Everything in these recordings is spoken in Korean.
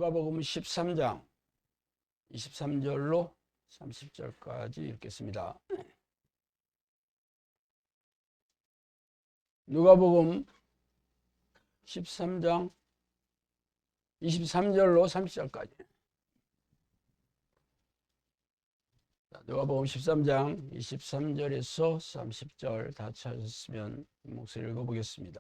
누가복음 13장 23절로 30절까지 읽겠습니다. 누가복음 13장 23절로 30절까지. 누가복음 13장 23절에서 30절 다 찾으셨으면 목소리 읽어보겠습니다.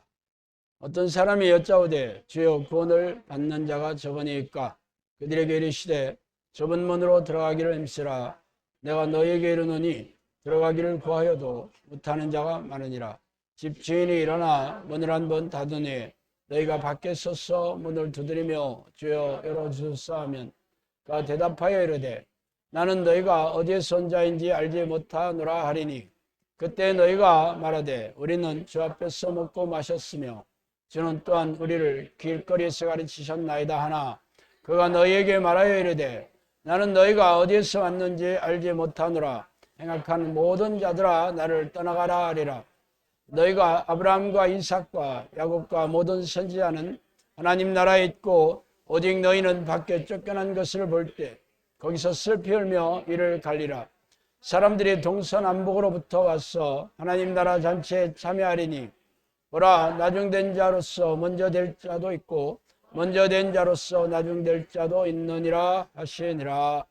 어떤 사람이 여짜오되 주여 구원을 받는 자가 저번이니까 그들에게 이르시되 좁은 문으로 들어가기를 힘쓰라. 내가 너희에게 이르노니 들어가기를 구하여도 못하는 자가 많으니라. 집 주인이 일어나 문을 한번 닫으니 너희가 밖에 서서 문을 두드리며 주여 열어주소서 하면 그가 대답하여 이르되 나는 너희가 어디에서 온 자인지 알지 못하노라 하리니 그때 너희가 말하되 우리는 주 앞에서 먹고 마셨으며 주는 또한 우리를 길거리에서 가르치셨나이다 하나 그가 너희에게 말하여 이르되 나는 너희가 어디에서 왔는지 알지 못하노라. 행악한 모든 자들아 나를 떠나가라 하리라. 너희가 아브라함과 이삭과 야곱과 모든 선지자는 하나님 나라에 있고 오직 너희는 밖에 쫓겨난 것을 볼 때 거기서 슬피 울며 이를 갈리라. 사람들이 동서남북으로부터 와서 하나님 나라 잔치에 참여하리니 보라 나중된 자로서 먼저 될 자도 있고 먼저 된 자로서 나중될 자도 있느니라 하시니라.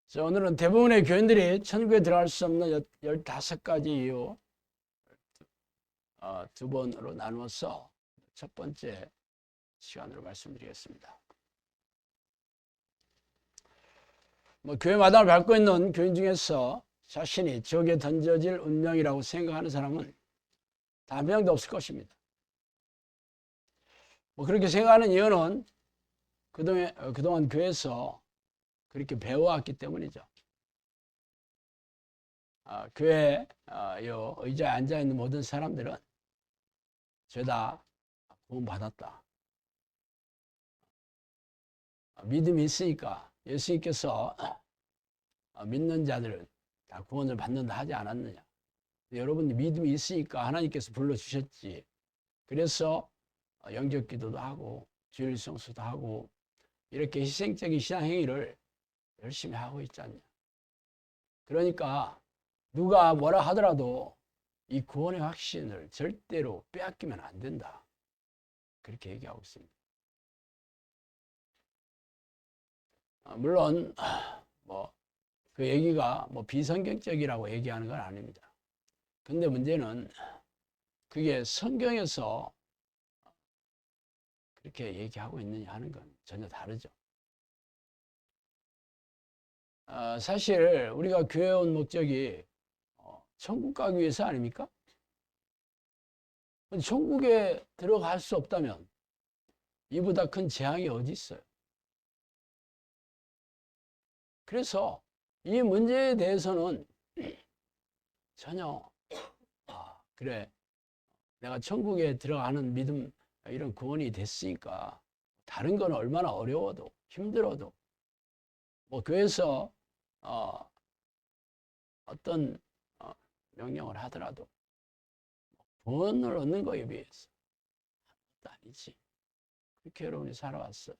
자, 오늘은 대부분의 교인들이 천국에 들어갈 수 없는 15가지 이유 두 번으로 나누어서 첫 번째 시간으로 말씀드리겠습니다. 교회 마당을 밟고 있는 교인 중에서 자신이 지옥에 던져질 운명이라고 생각하는 사람은 단 한 명도 없을 것입니다. 그렇게 생각하는 이유는 그동안 교회에서 그렇게 배워왔기 때문이죠. 교회 의자에 앉아있는 모든 사람들은 죄다 구원받았다. 믿음이 있으니까 예수님께서 믿는 자들은 다 구원을 받는다 하지 않았느냐. 여러분이 믿음이 있으니까 하나님께서 불러주셨지. 그래서 영접 기도도 하고 주일 성수도 하고 이렇게 희생적인 신앙행위를 열심히 하고 있지 않냐. 그러니까 누가 뭐라 하더라도 이 구원의 확신을 절대로 빼앗기면 안 된다. 그렇게 얘기하고 있습니다. 물론 그 얘기가 비성경적이라고 얘기하는 건 아닙니다. 근데 문제는 그게 성경에서 그렇게 얘기하고 있느냐 하는 건 전혀 다르죠. 사실 우리가 교회에 온 목적이 천국 가기 위해서 아닙니까? 천국에 들어갈 수 없다면 이보다 큰 재앙이 어디 있어요? 그래서 이 문제에 대해서는 전혀 그래 내가 천국에 들어가는 믿음 이런 구원이 됐으니까 다른 건 얼마나 어려워도 힘들어도 교회에서 어떤 명령을 하더라도 구원을 얻는 거에 비해서 아무것도 아니지. 그렇게 여러분이 살아왔어요.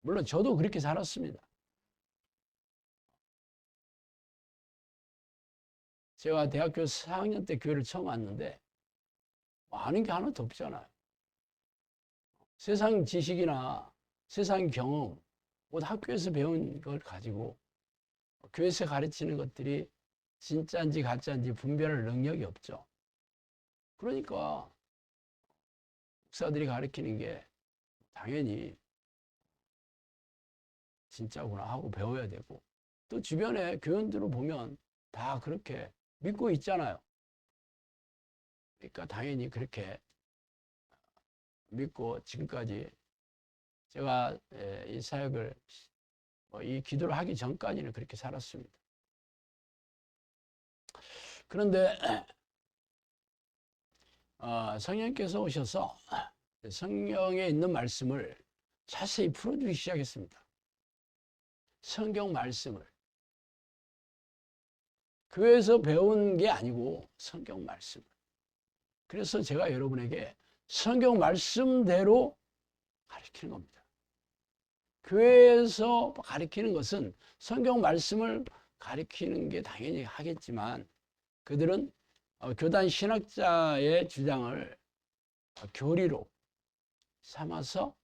물론 저도 그렇게 살았습니다. 제가 대학교 4학년 때 교회를 처음 왔는데 아는 게 하나도 없잖아요. 세상 지식이나 세상 경험, 학교에서 배운 걸 가지고 교회에서 가르치는 것들이 진짜인지 가짜인지 분별할 능력이 없죠. 그러니까 목사들이 가르치는 게 당연히 진짜구나 하고 배워야 되고 또 주변에 교인들을 보면 다 그렇게 믿고 있잖아요. 그러니까 당연히 그렇게 믿고 지금까지 제가 이 사역을 이 기도를 하기 전까지는 그렇게 살았습니다. 그런데 성령께서 오셔서 성경에 있는 말씀을 자세히 풀어주기 시작했습니다. 성경 말씀을 교회에서 배운 게 아니고 성경 말씀을. 그래서 제가 여러분에게 성경 말씀대로 가르치는 겁니다. 교회에서 가르치는 것은 성경 말씀을 가르치는 게 당연히 하겠지만 그들은 교단 신학자의 주장을 교리로 삼아서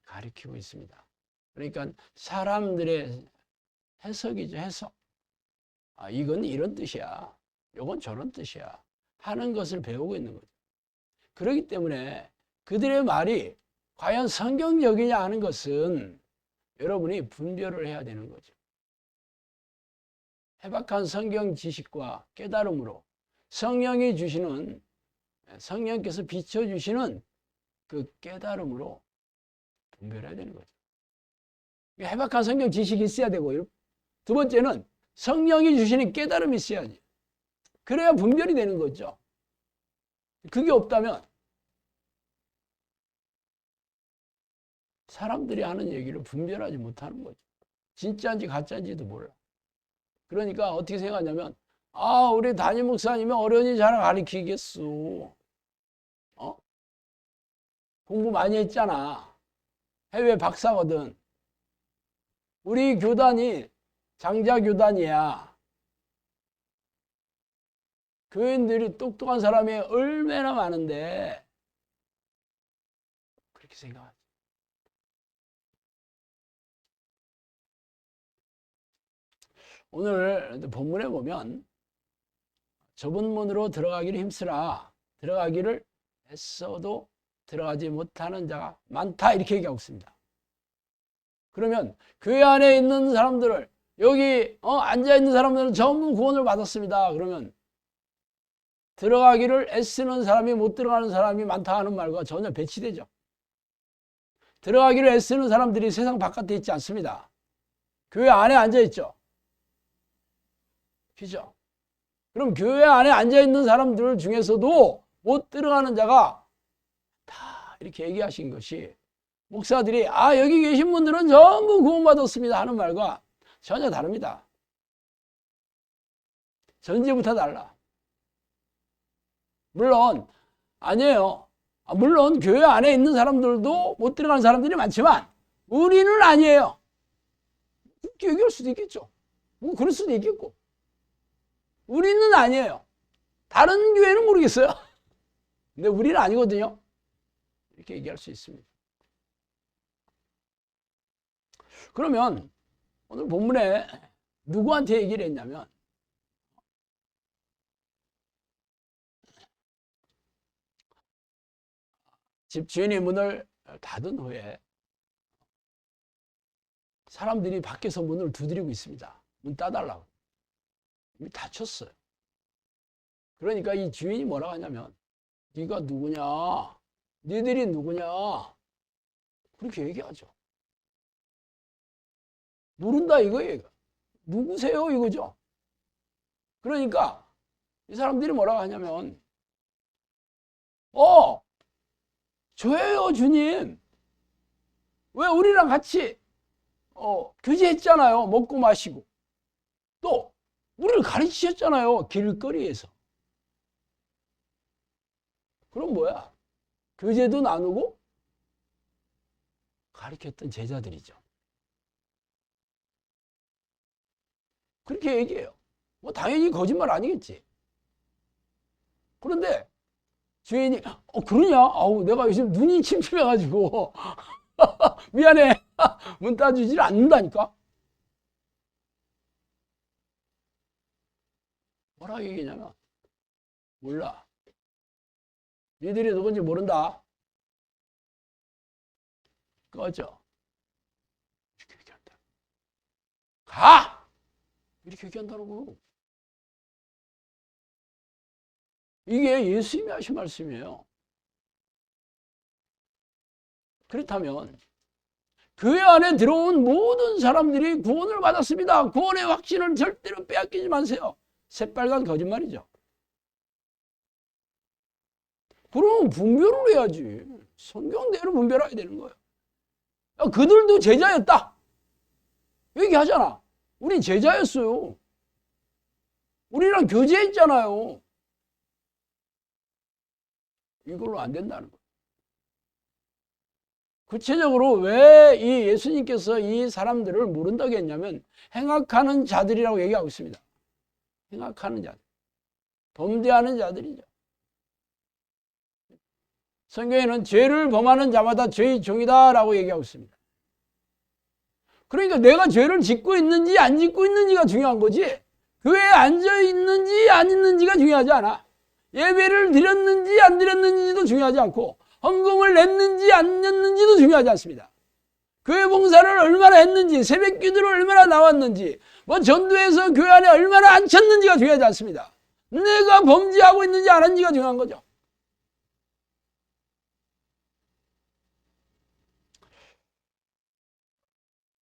가르치고 있습니다. 그러니까 사람들의 해석이죠, 해석. 이건 이런 뜻이야. 이건 저런 뜻이야. 하는 것을 배우고 있는 거죠. 그렇기 때문에 그들의 말이 과연 성경적이냐 하는 것은 여러분이 분별을 해야 되는 거죠. 해박한 성경 지식과 깨달음으로 성령이 주시는, 성령께서 비춰주시는 그 깨달음으로 분별해야 되는 거죠. 해박한 성경 지식이 있어야 되고요. 두 번째는 성령이 주시는 깨달음이 있어야지. 그래야 분별이 되는 거죠. 그게 없다면 사람들이 하는 얘기를 분별하지 못하는 거죠. 진짜인지 가짜인지도 몰라. 그러니까 어떻게 생각하냐면 우리 담임 목사님이 어른이 잘 가르치겠어. 공부 많이 했잖아. 해외 박사거든. 우리 교단이 장자 교단이야. 교인들이 똑똑한 사람이 얼마나 많은데 그렇게 생각하지. 오늘 본문에 보면 좁은 문으로 들어가기를 힘쓰라. 들어가기를 애써도 들어가지 못하는 자가 많다. 이렇게 얘기하고 있습니다. 그러면 교회 안에 있는 사람들을 여기 앉아있는 사람들은 전부 구원을 받았습니다. 그러면 들어가기를 애쓰는 사람이 못 들어가는 사람이 많다 하는 말과 전혀 배치되죠. 들어가기를 애쓰는 사람들이 세상 바깥에 있지 않습니다. 교회 안에 앉아있죠. 그죠? 그럼 교회 안에 앉아있는 사람들 중에서도 못 들어가는 자가 다 이렇게 얘기하신 것이 목사들이 여기 계신 분들은 전부 구원받았습니다 하는 말과 전혀 다릅니다. 전제부터 달라. 물론 아니에요. 물론 교회 안에 있는 사람들도 못 들어가는 사람들이 많지만 우리는 아니에요. 그렇게 얘기할 수도 있겠죠. 뭐 그럴 수도 있겠고. 우리는 아니에요. 다른 교회는 모르겠어요. 근데 우리는 아니거든요. 이렇게 얘기할 수 있습니다. 그러면 오늘 본문에 누구한테 얘기를 했냐면 집 주인이 문을 닫은 후에 사람들이 밖에서 문을 두드리고 있습니다. 문 따달라고. 이미 닫혔어요. 그러니까 이 주인이 뭐라고 하냐면 네가 누구냐? 니들이 누구냐? 그렇게 얘기하죠. 모른다 이거예요. 누구세요 이거죠. 그러니까 이 사람들이 뭐라고 하냐면 저예요 주님. 왜 우리랑 같이 교제했잖아요. 먹고 마시고. 또 우리를 가르치셨잖아요. 길거리에서. 그럼 뭐야? 교제도 나누고 가르쳤던 제자들이죠. 그렇게 얘기해요. 뭐 당연히 거짓말 아니겠지. 그런데 주인이 그러냐? 내가 요즘 눈이 침침해가지고 미안해. 문 따주질 않는다니까. 뭐라고 얘기냐면 몰라. 니들이 누군지 모른다. 꺼져. 이렇게 얘기한다. 가! 이렇게 얘기한다고. 이게 예수님이 하신 말씀이에요. 그렇다면 교회 안에 들어온 모든 사람들이 구원을 받았습니다. 구원의 확신을 절대로 빼앗기지 마세요. 새빨간 거짓말이죠. 그럼 분별을 해야지. 성경대로 분별해야 되는 거예요. 그들도 제자였다. 얘기하잖아. 우린 제자였어요. 우리랑 교제했잖아요. 이걸로 안 된다는 거예요. 구체적으로 왜 이 예수님께서 이 사람들을 모른다고 했냐면 행악하는 자들이라고 얘기하고 있습니다. 행악하는 자들. 범죄하는 자들이죠. 성경에는 죄를 범하는 자마다 죄의 종이다라고 얘기하고 있습니다. 그러니까 내가 죄를 짓고 있는지 안 짓고 있는지가 중요한 거지, 교회에 앉아 있는지 안 있는지가 중요하지 않아. 예배를 드렸는지 안 드렸는지도 중요하지 않고, 헌금을 냈는지 안 냈는지도 중요하지 않습니다. 교회 봉사를 얼마나 했는지, 새벽 기도를 얼마나 나왔는지, 뭐 전도해서 교회 안에 얼마나 앉혔는지가 중요하지 않습니다. 내가 범죄하고 있는지 안 하는지가 중요한 거죠.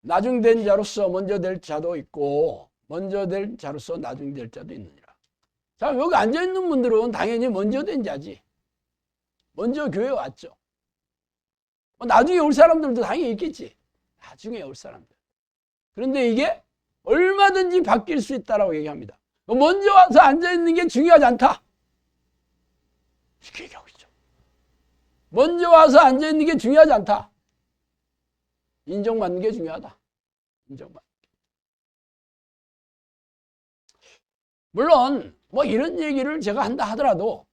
나중된 자로서 먼저 될 자도 있고, 먼저 될 자로서 나중 될 자도 있느니라. 자, 여기 앉아있는 분들은 당연히 먼저 된 자지. 먼저 교회 왔죠. 나중에 올 사람들도 당연히 있겠지. 나중에 올 사람들. 그런데 이게 얼마든지 바뀔 수 있다라고 얘기합니다. 먼저 와서 앉아있는 게 중요하지 않다, 이렇게 얘기하고 있죠. 먼저 와서 앉아있는 게 중요하지 않다. 인정받는 게 중요하다. 인정받는 게. 물론 뭐 이런 얘기를 제가 한다 하더라도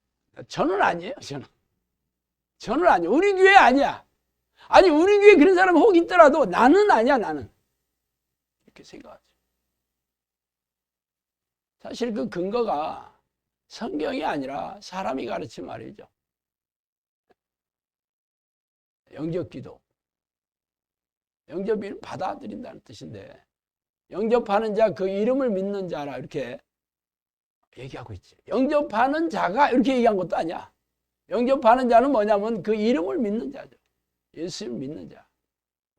저는 아니에요. 저는 아니에요. 우리 교회 아니야. 아니, 우리 교회 그런 사람 혹 있더라도 나는 아니야. 나는 이렇게 생각하죠. 사실 그 근거가 성경이 아니라 사람이 가르친 말이죠. 영접기도. 영접을 받아들인다는 뜻인데, 영접하는 자, 그 이름을 믿는 자라 이렇게 얘기하고 있지. 영접하는 자가 이렇게 얘기한 것도 아니야. 영접하는 자는 뭐냐면 그 이름을 믿는 자죠. 예수를 믿는 자.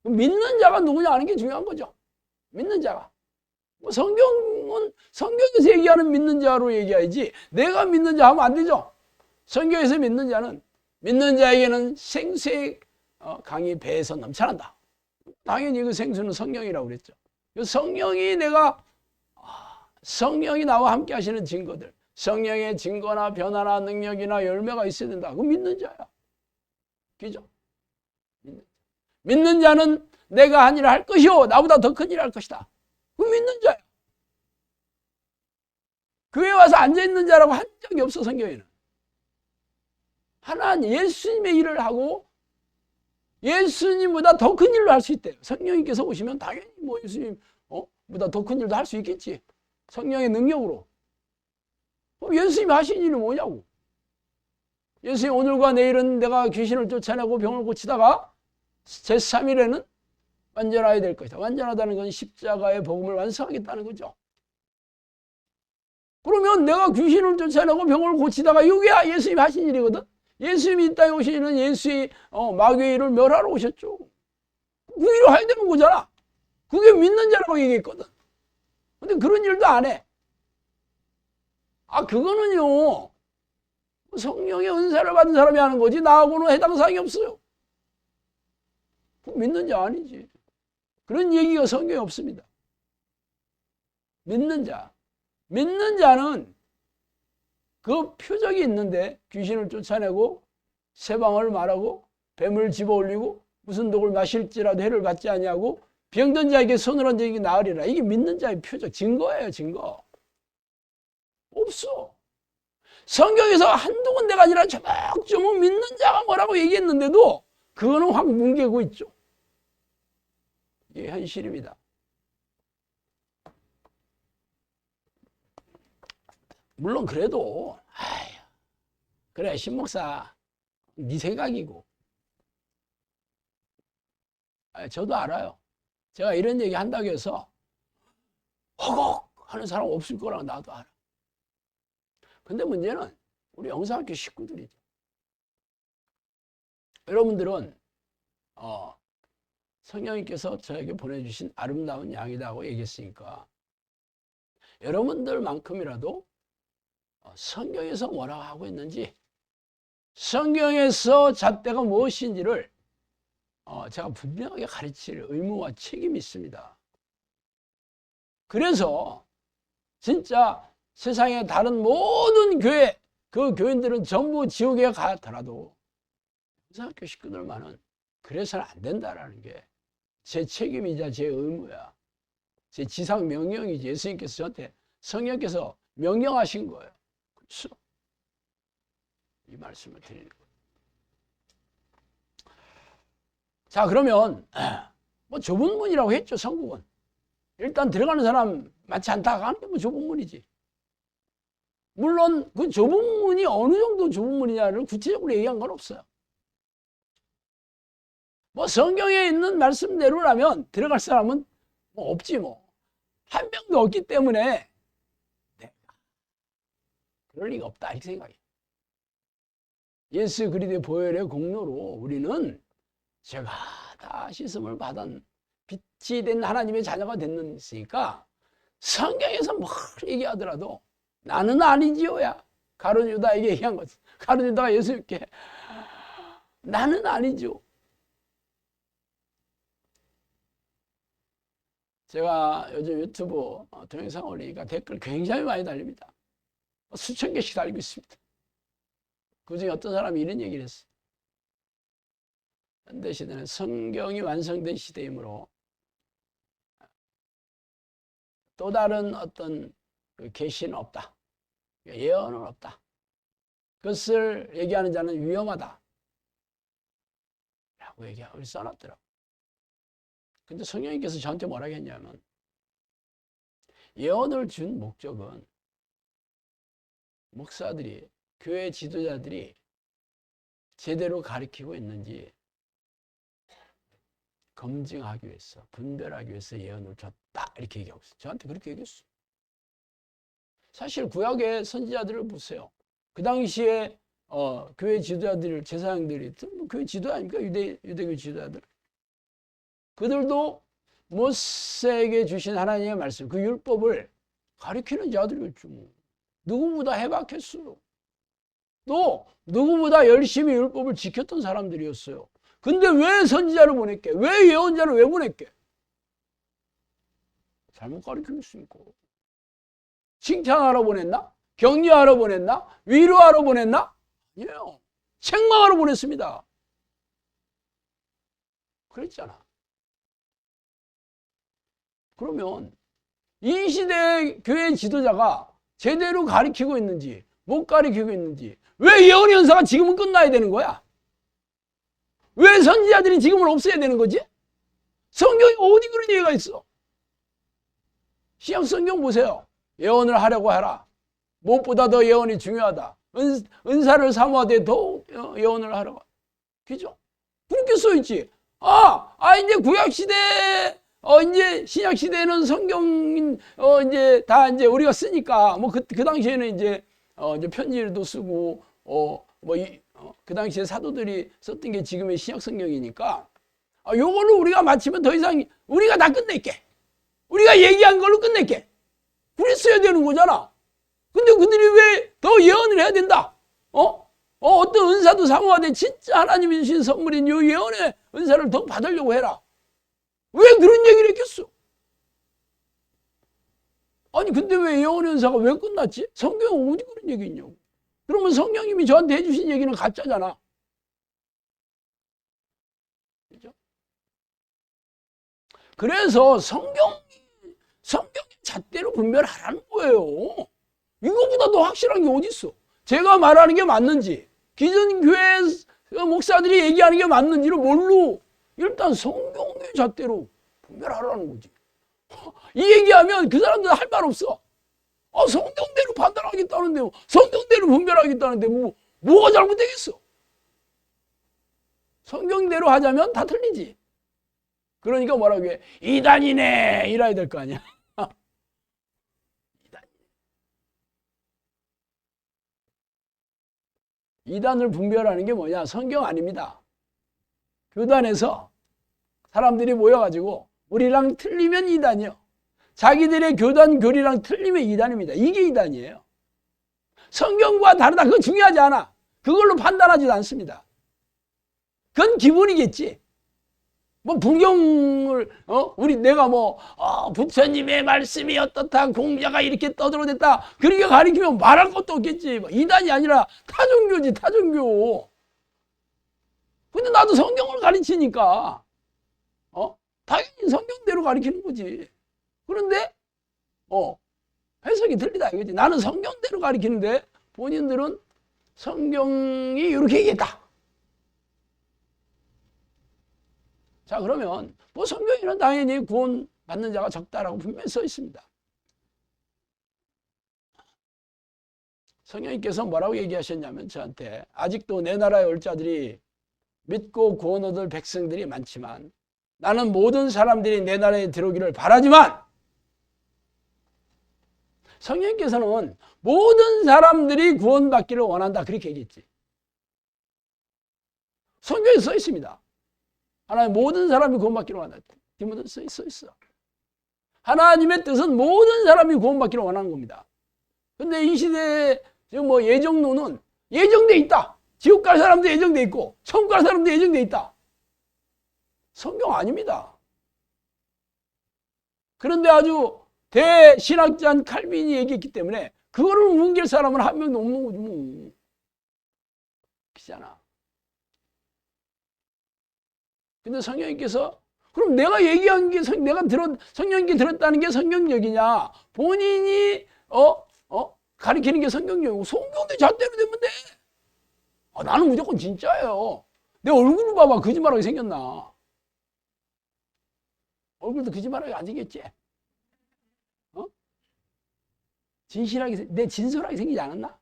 믿는 자가 누구냐 하는 게 중요한 거죠. 믿는 자가. 뭐 성경은 성경에서 얘기하는 믿는 자로 얘기해야지 내가 믿는 자 하면 안 되죠. 성경에서 믿는 자는, 믿는 자에게는 생수의 강이 배에서 넘쳐난다. 당연히 그 생수는 성령이라고 그랬죠. 성령이 나와 함께 하시는 증거들, 성령의 증거나 변화나 능력이나 열매가 있어야 된다. 그거 믿는 자야. 그죠? 믿는 자는 내가 한 일을 할 것이요 나보다 더 큰 일을 할 것이다. 그거 믿는 자야. 교회 와서 앉아있는 자라고 한 적이 없어. 성경에는 하나님 예수님의 일을 하고 예수님보다 더 큰 일을 할 수 있대요. 성령님께서 오시면 당연히 뭐 예수님보다 더 큰 일도 할 수 있겠지. 성령의 능력으로. 그럼 예수님이 하신 일이 뭐냐고. 예수님 오늘과 내일은 내가 귀신을 쫓아내고 병을 고치다가 제3일에는 완전하게 될 것이다. 완전하다는 건 십자가의 복음을 완성하겠다는 거죠. 그러면 내가 귀신을 쫓아내고 병을 고치다가 이게 예수님이 하신 일이거든. 예수님이 이 땅에 오시는 예수의 마귀의 일을 멸하러 오셨죠. 그 일을 해야 되는 거잖아. 그게 믿는 자라고 얘기했거든. 근데 그런 일도 안 해. 그거는요, 성령의 은사를 받은 사람이 하는 거지 나하고는 해당 사항이 없어요. 믿는 자 아니지. 그런 얘기가 성경에 없습니다. 믿는 자. 믿는 자는 그 표적이 있는데 귀신을 쫓아내고 세방을 말하고 뱀을 집어올리고 무슨 독을 마실지라도 해를 받지 아니하고 병든 자에게 손을 얹어 이게 나으리라. 이게 믿는 자의 표적, 증거예요. 증거. 없어. 성경에서 한두 군데가 아니라 조목조목 믿는 자가 뭐라고 얘기했는데도 그거는 확 뭉개고 있죠. 이게 현실입니다. 물론 그래도 그래 신목사 네 생각이고 저도 알아요. 제가 이런 얘기 한다고 해서 허걱 하는 사람 없을 거라고 나도 알아. 근데 문제는 우리 영상학교 식구들이죠. 여러분들은 성령님께서 저에게 보내주신 아름다운 양이라고 얘기했으니까 여러분들만큼이라도 성경에서 뭐라고 하고 있는지, 성경에서 잣대가 무엇인지를 제가 분명하게 가르칠 의무와 책임이 있습니다. 그래서 진짜 세상의 다른 모든 교회, 그 교인들은 전부 지옥에 가더라도 영상학교 식구들만은 그래서는 안 된다라는 게 제 책임이자 제 의무야. 제 지상 명령이지. 예수님께서 저한테 성령께서 명령하신 거예요. 그렇죠? 이 말씀을 드리는 거예요. 자, 그러면 뭐 좁은 문이라고 했죠. 성국은. 일단 들어가는 사람 많지 않다 하는 게 뭐 좁은 문이지. 물론 그 좁은 문이 어느 정도 좁은 문이냐를 구체적으로 얘기한 건 없어요. 뭐 성경에 있는 말씀대로라면 들어갈 사람은 뭐 없지 뭐. 한 명도 없기 때문에 그럴 리가 없다 이 생각이에요. 예수 그리스도의 보혈의 공로로 우리는 제가 다 씻음을 받은 빛이 된 하나님의 자녀가 됐으니까 성경에서 뭐 얘기하더라도 나는 아니지요야. 가룟 유다에게 얘기한 거지. 가룟 유다가 예수님께 나는 아니죠. 제가 요즘 유튜브 동영상 올리니까 댓글 굉장히 많이 달립니다. 수천 개씩 달리고 있습니다. 그중에 어떤 사람이 이런 얘기를 했어요. 현대시대는 성경이 완성된 시대이므로 또 다른 어떤 계시는 없다. 예언은 없다. 그것을 얘기하는 자는 위험하다. 라고 얘기하고 써놨더라고요. 근데 성령님께서 저한테 뭐라고 했냐면 예언을 준 목적은 목사들이, 교회 지도자들이 제대로 가르치고 있는지 검증하기 위해서, 분별하기 위해서 예언을 줬다. 이렇게 얘기하고 있어요. 저한테 그렇게 얘기했어요. 사실 구약의 선지자들을 보세요. 그 당시에 교회 지도자들, 제사장들이 뭐 교회 지도 아닙니까? 유대교 지도자들. 그들도 모세에게 주신 하나님의 말씀, 그 율법을 가르치는 자들이었죠. 누구보다 해박했어요. 또 누구보다 열심히 율법을 지켰던 사람들이었어요. 근데 왜 선지자를 보냈게? 왜 예언자를 왜 보냈게? 잘못 가르치고 있으니까. 칭찬하러 보냈나? 격려하러 보냈나? 위로하러 보냈나? 아니에요. 책망하러 보냈습니다. 그랬잖아. 그러면 이 시대의 교회 지도자가 제대로 가르치고 있는지 못 가르치고 있는지 왜 예언의 연사가 지금은 끝나야 되는 거야? 왜 선지자들이 지금은 없어야 되는 거지? 성경에 어디 그런 얘기가 있어? 신약 성경 보세요. 예언을 하려고 하라. 무엇보다 더 예언이 중요하다. 은사를 사모하되 더욱 예언을 하라고. 그죠? 그렇게 써있지. 이제 구약시대, 이제 신약시대에는 성경, 이제 다 이제 우리가 쓰니까, 뭐 그 당시에는 이제 편지도 쓰고, 그 당시에 사도들이 썼던 게 지금의 신약 성경이니까, 요걸로 우리가 마치면 더 이상 우리가 다 끝낼게. 우리가 얘기한 걸로 끝낼게. 그랬어야 되는 거잖아. 근데 그들이 왜 더 예언을 해야 된다? 어떤 은사도 사모하되 진짜 하나님이 주신 선물인 요 예언의 은사를 더 받으려고 해라. 왜 그런 얘기를 했겠어? 아니 근데 왜 예언의 은사가 왜 끝났지? 성경에 어디 그런 얘기 있냐고. 그러면 성령님이 저한테 해주신 얘기는 가짜잖아. 그죠? 그래서 성경의 잣대로 분별하라는 거예요. 이거보다 더 확실한 게 어디 있어? 제가 말하는 게 맞는지, 기존 교회 목사들이 얘기하는 게 맞는지를 뭘로? 일단 성경의 잣대로 분별하라는 거지. 이 얘기하면 그 사람들 할 말 없어. 성경대로 판단하겠다는데, 성경대로 분별하겠다는데, 뭐가 잘못되겠어? 성경대로 하자면 다 틀리지. 그러니까 뭐라고 해? 이단이네! 이래야 될 거 아니야. 이단을 분별하는 게 뭐냐? 성경 아닙니다. 교단에서 사람들이 모여가지고 우리랑 틀리면 이단이요. 자기들의 교단 교리랑 틀리면 이단입니다. 이게 이단이에요. 성경과 다르다. 그건 중요하지 않아. 그걸로 판단하지도 않습니다. 그건 기본이겠지. 뭐 불경을 내가 부처님의 말씀이 어떻다, 공자가 이렇게 떠들어댔다, 그렇게 가리키면 말할 것도 없겠지. 이단이 아니라 타종교지, 타종교. 근데 나도 성경을 가르치니까 당연히 성경대로 가르치는 거지. 그런데 해석이 틀리다 이거지. 나는 성경대로 가르치는데 본인들은 성경이 이렇게 얘기했다. 자, 그러면 뭐 성경에는 당연히 구원 받는 자가 적다라고 분명히 써 있습니다. 성령님께서 뭐라고 얘기하셨냐면 저한테 아직도 내 나라에 올 자들이 믿고 구원 얻을 백성들이 많지만 나는 모든 사람들이 내 나라에 들어오기를 바라지만 성령님께서는 모든 사람들이 구원받기를 원한다 그렇게 얘기했지. 성경에 써 있습니다. 하나님 모든 사람이 구원받기를 원한다. 디모데 써 있어. 하나님의 뜻은 모든 사람이 구원받기를 원하는 겁니다. 근데 이 시대에 뭐 예정론은 예정돼 있다. 지옥 갈 사람도 예정돼 있고 천국 갈 사람도 예정돼 있다. 성경 아닙니다. 그런데 아주 대신학자인 칼빈이 얘기했기 때문에 그거를 뭉갤 사람은 한 명도 없는 거지 뭐. 그렇잖아. 근데 성령님께서 그럼 내가 얘기한 게 성령님께 들었다는 게 성경적이냐? 본인이 가르치는 게 성경적이고 성경대 잣대로 되면 돼. 나는 무조건 진짜예요. 내 얼굴을 봐봐. 거짓말하게 생겼나? 얼굴도 거짓말하게 안 생겼지? 진실하게, 내 진솔하게 생기지 않았나?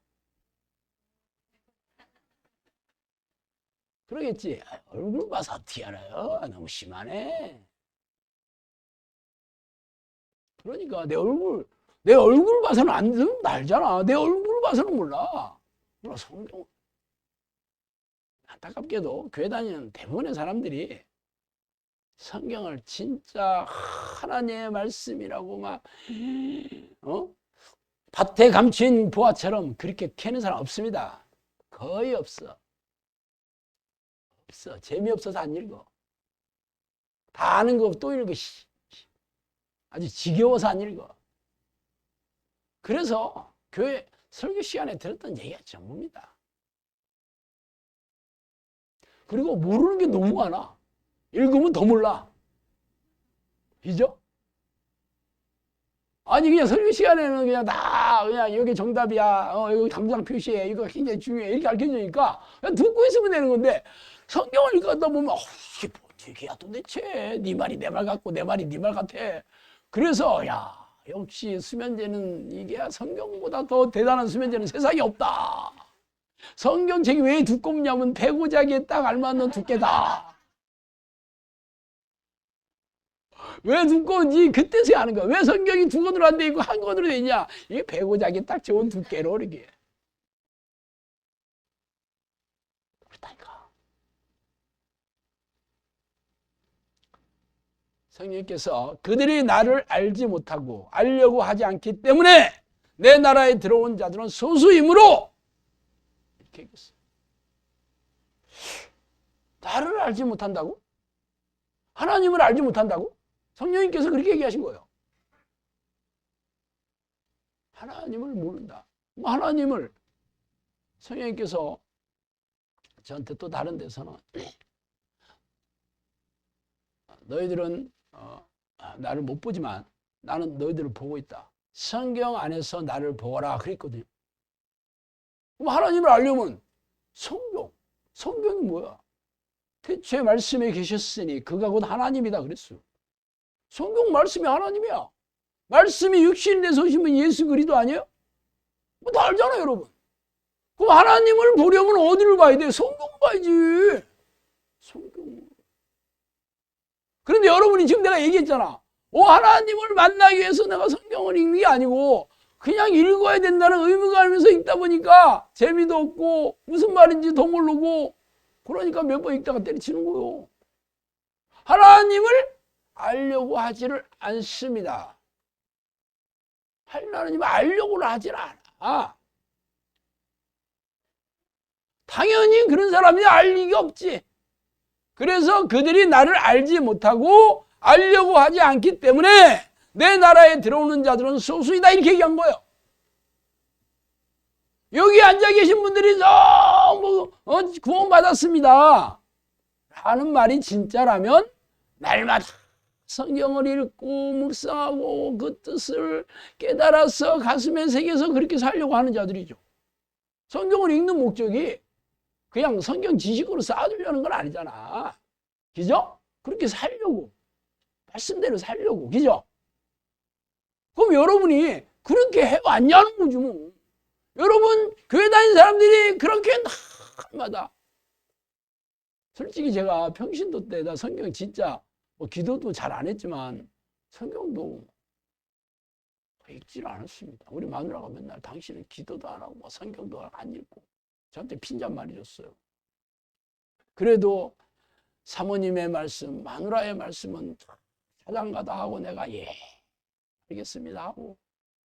그러겠지. 얼굴 봐서 어떻게 알아요? 너무 심하네. 그러니까 내 얼굴 봐서는 안 되면 알잖아. 내 얼굴 봐서는 몰라. 그러나 성경 안타깝게도 교회 다니는 대부분의 사람들이 성경을 진짜 하나님의 말씀이라고 막 밭에 감춘 보화처럼 그렇게 캐는 사람 없습니다. 거의 없어. 재미없어서 안 읽어. 다 아는 거 또 읽어. 아주 지겨워서 안 읽어. 그래서 교회 설교 시간에 들었던 얘기가 전부입니다. 그리고 모르는 게 너무 많아. 읽으면 더 몰라. 그죠? 아니 그냥 설교 시간에는 그냥 여기 정답이야. 여기 담장 표시해. 이거 굉장히 중요해. 이렇게 가르쳐주니까 그냥 듣고 있으면 되는 건데 성경을 읽다 보면 이게 뭔 얘기야 도대체. 네 말이 내 말 같고 내 말이 네 말 같아. 그래서 역시 수면제는 이게 성경보다 더 대단한 수면제는 세상에 없다. 성경책이 왜 두껍냐면 배고자기에 딱 알맞는 두께다. 왜 두꺼운지 그때서야 아는 거야. 왜 성경이 두 권으로 안 돼 있고 한 권으로 돼 있냐. 이게 배고자기에 딱 좋은 두께로 이렇게. 그렇다니까. 성령님께서 그들이 나를 알지 못하고 알려고 하지 않기 때문에 내 나라에 들어온 자들은 소수이므로 이렇게 얘기했어. 나를 알지 못한다고? 하나님을 알지 못한다고? 성령님께서 그렇게 얘기하신 거예요. 하나님을 모른다. 하나님을 성령님께서 저한테 또 다른 데서는 너희들은 나를 못 보지만 나는 너희들을 보고 있다. 성경 안에서 나를 보아라 그랬거든요. 그럼 하나님을 알려면 성경이 뭐야? 태초에 말씀에 계셨으니 그가 곧 하나님이다 그랬어요. 성경 말씀이 하나님이야. 말씀이 육신이 돼서 오시면 예수 그리스도 아니에요? 뭐 다 알잖아요, 여러분. 그럼 하나님을 보려면 어디를 봐야 돼? 성경 봐야지. 성경. 그런데 여러분이 지금 내가 얘기했잖아. 하나님을 만나기 위해서 내가 성경을 읽는 게 아니고 그냥 읽어야 된다는 의무가 알면서 읽다 보니까 재미도 없고 무슨 말인지 더 모르고 그러니까 몇 번 읽다가 때려치는 거예요. 하나님을 알려고 하지를 않습니다. 하나님을 알려고는 하질 않아. 당연히 그런 사람이 알 리가 없지. 그래서 그들이 나를 알지 못하고 알려고 하지 않기 때문에 내 나라에 들어오는 자들은 소수이다 이렇게 얘기한 거예요. 여기 앉아 계신 분들이 전부 구원받았습니다. 하는 말이 진짜라면 날마다 성경을 읽고 묵상하고 그 뜻을 깨달아서 가슴에 새겨서 그렇게 살려고 하는 자들이죠. 성경을 읽는 목적이 그냥 성경 지식으로 쌓아두려는 건 아니잖아. 그죠? 그렇게 살려고. 말씀대로 살려고. 그죠? 그럼 여러분이 그렇게 해왔냐는 거지 뭐. 여러분 교회 다니는 사람들이 그렇게 날마다 솔직히 제가 평신도 때 나 성경 진짜 뭐 기도도 잘 안 했지만 성경도 읽지를 않았습니다. 우리 마누라가 맨날 당신은 기도도 안 하고 뭐 성경도 안 읽고 저한테 핀잔말이 줬어요. 그래도 사모님의 말씀, 마누라의 말씀은 자장가다 하고 내가 예 알겠습니다 하고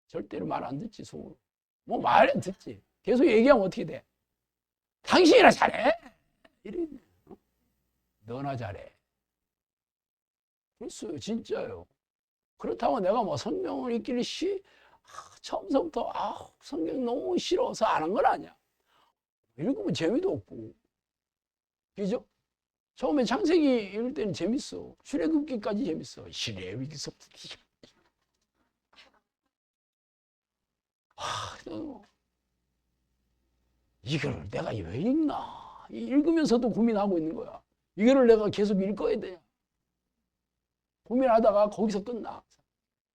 절대로 말 안 듣지 속으로. 뭐 말은 듣지. 계속 얘기하면 어떻게 돼? 당신이나 잘해. 이래. 너나 잘해. 그랬어요. 진짜요. 그렇다고 내가 뭐 성경을 읽기를 처음서부터 성경 너무 싫어서 안 한 건 아니야. 읽으면 재미도 없고. 그죠? 처음에 창세기 읽을 때는 재밌어. 출애굽기까지 재밌어. 출애굽기서부터 이걸 내가 왜 읽나? 읽으면서도 고민하고 있는 거야. 이거를 내가 계속 읽어야 되냐? 고민하다가 거기서 끝나.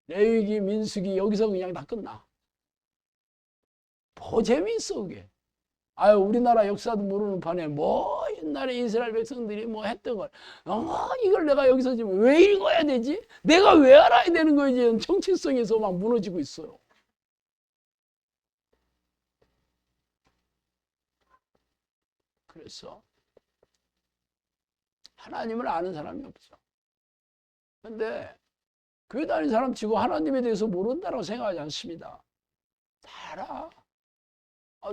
레위기, 민수기 여기서 그냥 다 끝나. 더 재미있어 그게. 아유 우리나라 역사도 모르는 판에 뭐 옛날에 이스라엘 백성들이 뭐 했던 걸 이걸 내가 여기서 지금 왜 읽어야 되지? 내가 왜 알아야 되는 거지? 정체성에서 막 무너지고 있어요. 그래서 하나님을 아는 사람이 없어. 근데 교회 다니는 사람 치고 하나님에 대해서 모른다고 생각하지 않습니다. 다 알아.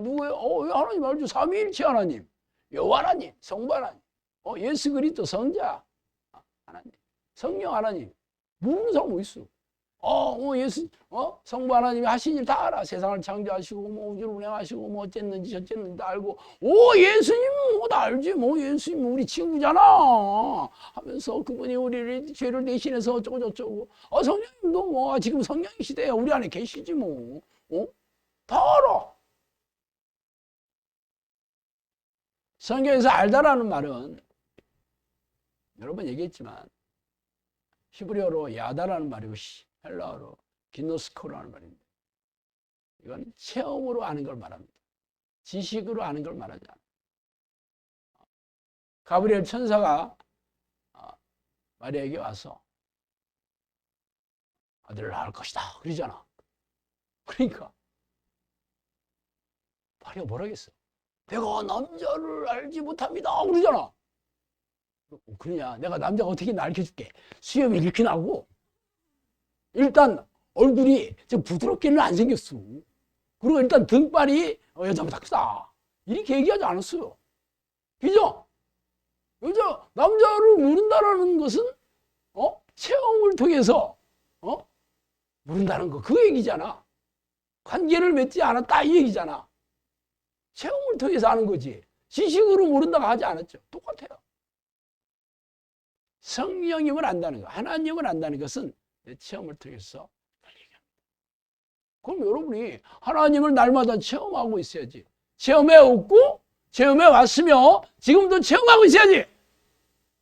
누구예요? 왜 하나님 알죠? 삼위일체 하나님, 여호와 하나님, 성부 하나님, 예수 그리스도 성자 하나님, 성령 하나님. 모르는 사람 뭐 있어? 예수, 성부 하나님이 하신 일 다 알아. 세상을 창조하시고, 뭐 우주를 운행하시고, 뭐 어쨌는지 저쨌는지 다 알고, 예수님은 뭐 다 알지. 뭐 예수님 우리 친구잖아. 하면서 그분이 우리를 죄를 대신해서 어쩌고 저쩌고. 성령님도 뭐 지금 성령 시대에 우리 안에 계시지 뭐. 다 알아. 성경에서 알다라는 말은 여러 번 얘기했지만 히브리어로 야다라는 말이고 헬라어로 기노스코라는 말입니다. 이건 체험으로 아는 걸 말합니다. 지식으로 아는 걸 말하지 않아요. 가브리엘 천사가 마리아에게 와서 아들을 낳을 것이다 그러잖아. 그러니까 마리아가 뭐라겠어? 내가 남자를 알지 못합니다 그러잖아. 그러냐? 내가 남자가 어떻게 알려줄게. 수염이 이렇게 나고 일단 얼굴이 좀 부드럽게는 안 생겼어. 그리고 일단 등발이 여자보다 크다. 이렇게 얘기하지 않았어요. 그죠? 남자를 모른다라는 것은 체험을 통해서 모른다는 거 그 얘기잖아. 관계를 맺지 않았다 이 얘기잖아. 체험을 통해서 아는 거지. 지식으로 모른다고 하지 않았죠. 똑같아요. 성령님을 안다는 거, 하나님을 안다는 것은 내 체험을 통해서 얘기합니다. 그럼 여러분이 하나님을 날마다 체험하고 있어야지. 체험해 왔고, 체험해 왔으며 지금도 체험하고 있어야지.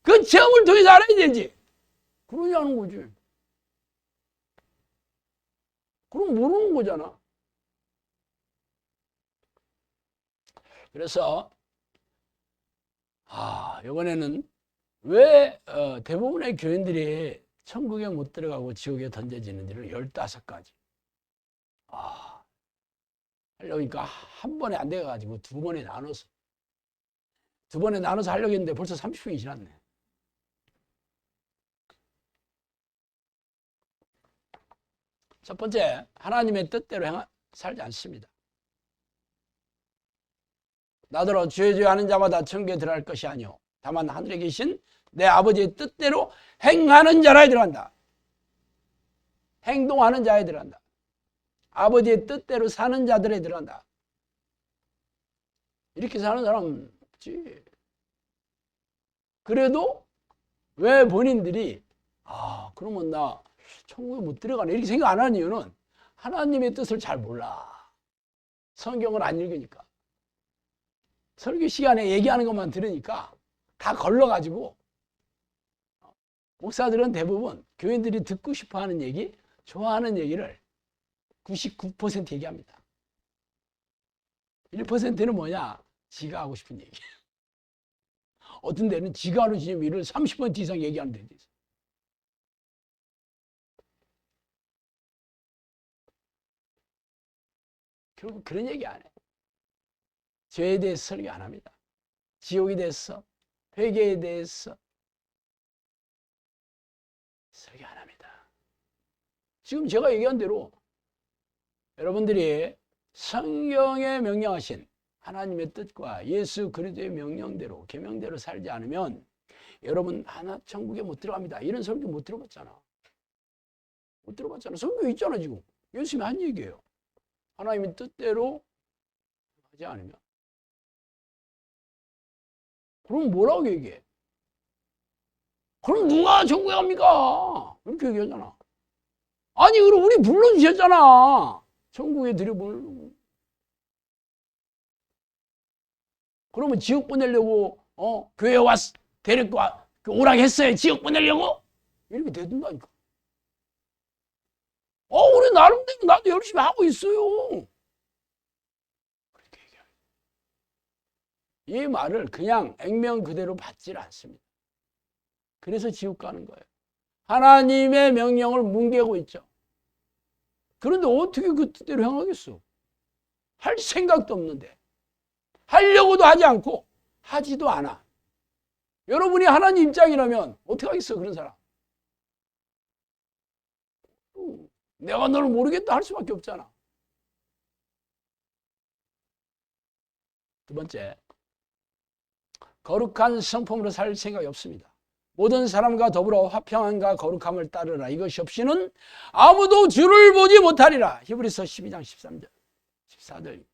그 체험을 통해서 알아야 되지. 그러냐는 거지. 그럼 모르는 거잖아. 그래서 이번에는 왜 대부분의 교인들이 천국에 못 들어가고 지옥에 던져지는지를 15가지 하려니까 한 번에 안 돼가지고 두 번에 나눠서 하려고 했는데 벌써 30분이 지났네. 첫 번째, 하나님의 뜻대로 살지 않습니다. 나더러 주의 하는 자마다 천국에 들어갈 것이 아니오 다만 하늘에 계신 내 아버지의 뜻대로 행하는 자라에 들어간다. 행동하는 자에 들어간다. 아버지의 뜻대로 사는 자들에 들어간다. 이렇게 사는 사람 없지. 그래도 왜 본인들이 그러면 나 천국에 못 들어가네 이렇게 생각 안 하는 이유는 하나님의 뜻을 잘 몰라. 성경을 안 읽으니까. 설교 시간에 얘기하는 것만 들으니까 다 걸러가지고 목사들은 대부분 교인들이 듣고 싶어하는 얘기, 좋아하는 얘기를 99% 얘기합니다. 1%는 뭐냐? 지가 하고 싶은 얘기. 어떤 데는 지가 하는 일을 30번 이상 얘기하는 데도 있어요. 결국 그런 얘기 안 해. 죄에 대해서 설교 안 합니다. 지옥에 대해서, 회개에 대해서 설교 안 합니다. 지금 제가 얘기한 대로 여러분들이 성경에 명령하신 하나님의 뜻과 예수 그리스도의 명령대로 계명대로 살지 않으면 여러분 하나 천국에 못 들어갑니다. 이런 설교 못 들어봤잖아. 못 들어봤잖아. 성경에 있잖아 지금. 예수님이 한 얘기예요. 하나님의 뜻대로 하지 않으면. 그럼 뭐라고 얘기해? 그럼 누가 천국에 갑니까? 이렇게 얘기하잖아. 아니 그럼 우리 불러주셨잖아. 천국에 들여보내려고. 그러면 지옥 보내려고 교회 와서 데리고 오라고 했어요. 지옥 보내려고? 이렇게 되든가니까. 우리 나름대로 나도 열심히 하고 있어요. 그렇게 얘기해요. 이 말을 그냥 액면 그대로 받질 않습니다. 그래서 지옥 가는 거예요. 하나님의 명령을 뭉개고 있죠. 그런데 어떻게 그 뜻대로 행하겠어? 할 생각도 없는데. 하려고도 하지 않고 하지도 않아. 여러분이 하나님 입장이라면 어떻게 하겠어 그런 사람? 내가 너를 모르겠다 할 수밖에 없잖아. 두 번째, 거룩한 성품으로 살 생각이 없습니다. 모든 사람과 더불어 화평함과 거룩함을 따르라. 이것이 없이는 아무도 주를 보지 못하리라. 히브리서 12장 13절, 14절.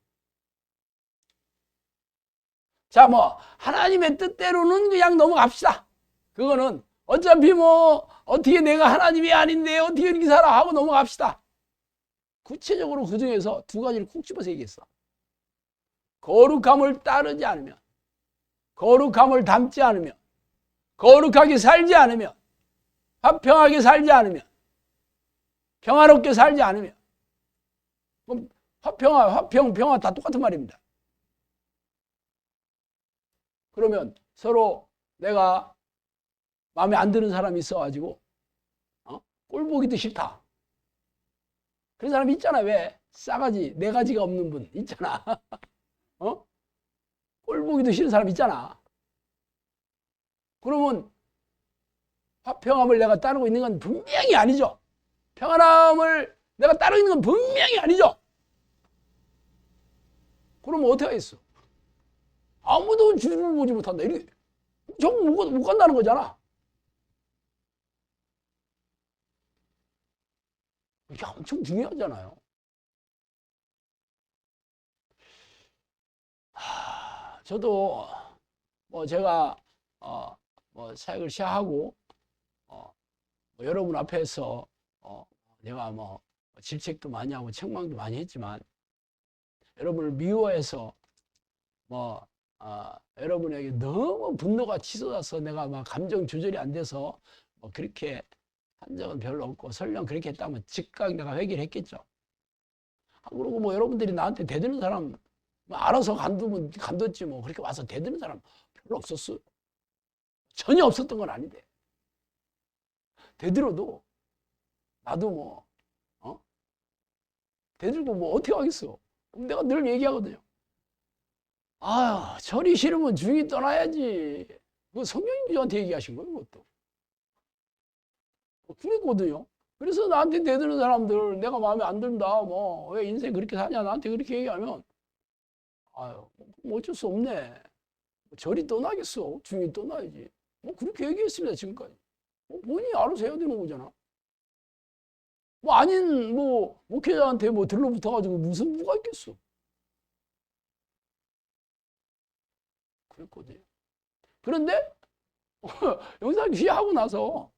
자, 하나님의 뜻대로는 그냥 넘어갑시다. 그거는 어차피 어떻게 내가 하나님이 아닌데 어떻게 이렇게 살아 하고 넘어갑시다. 구체적으로 그 중에서 두 가지를 콕 집어서 얘기했어. 거룩함을 따르지 않으면, 거룩함을 담지 않으면, 거룩하게 살지 않으면, 화평하게 살지 않으면, 평화롭게 살지 않으면, 그럼 화평, 평화 다 똑같은 말입니다. 그러면 서로 내가 마음에 안 드는 사람이 있어가지고 꼴 보기도 싫다. 그런 사람 있잖아. 왜? 싸가지, 네 가지가 없는 분 있잖아. 꼴 보기도 싫은 사람 있잖아. 그러면 화평함을 내가 따르고 있는 건 분명히 아니죠. 평안함을 내가 따르고 있는 건 분명히 아니죠. 그러면 어떻게 하겠어? 아무도 주를 보지 못한다. 이렇게 전국 못 간다는 거잖아. 이게 엄청 중요하잖아요. 저도 제가 사역을 시작하고 여러분 앞에서 내가 질책도 많이 하고 책망도 많이 했지만 여러분을 미워해서 여러분에게 너무 분노가 치솟아서 내가 감정 조절이 안 돼서 그렇게 한 적은 별로 없고, 설령 그렇게 했다면 즉각 내가 회개를 했겠죠. 그리고 여러분들이 나한테 대드는 사람 알아서 간두면 간뒀지 그렇게 와서 대드는 사람 별로 없었어. 전혀 없었던 건 아닌데. 대들어도 나도 대들고 어떻게 하겠어. 내가 늘 얘기하거든요. 절이 싫으면 중이 떠나야지. 그거 성령님이 저한테 얘기하신 거예요, 그것도. 그랬거든요. 그래서 나한테 대드는 사람들, 내가 마음에 안 든다, 왜 인생 그렇게 사냐, 나한테 그렇게 얘기하면, 어쩔 수 없네. 절이 떠나겠어. 중이 떠나야지. 그렇게 얘기했습니다, 지금까지. 본인이 알아서 해야 되는 거잖아. 아닌, 목회자한테 들러붙어가지고 무슨 뭐가 있겠어. 그랬거든요. 그런데 영상 귀하고 나서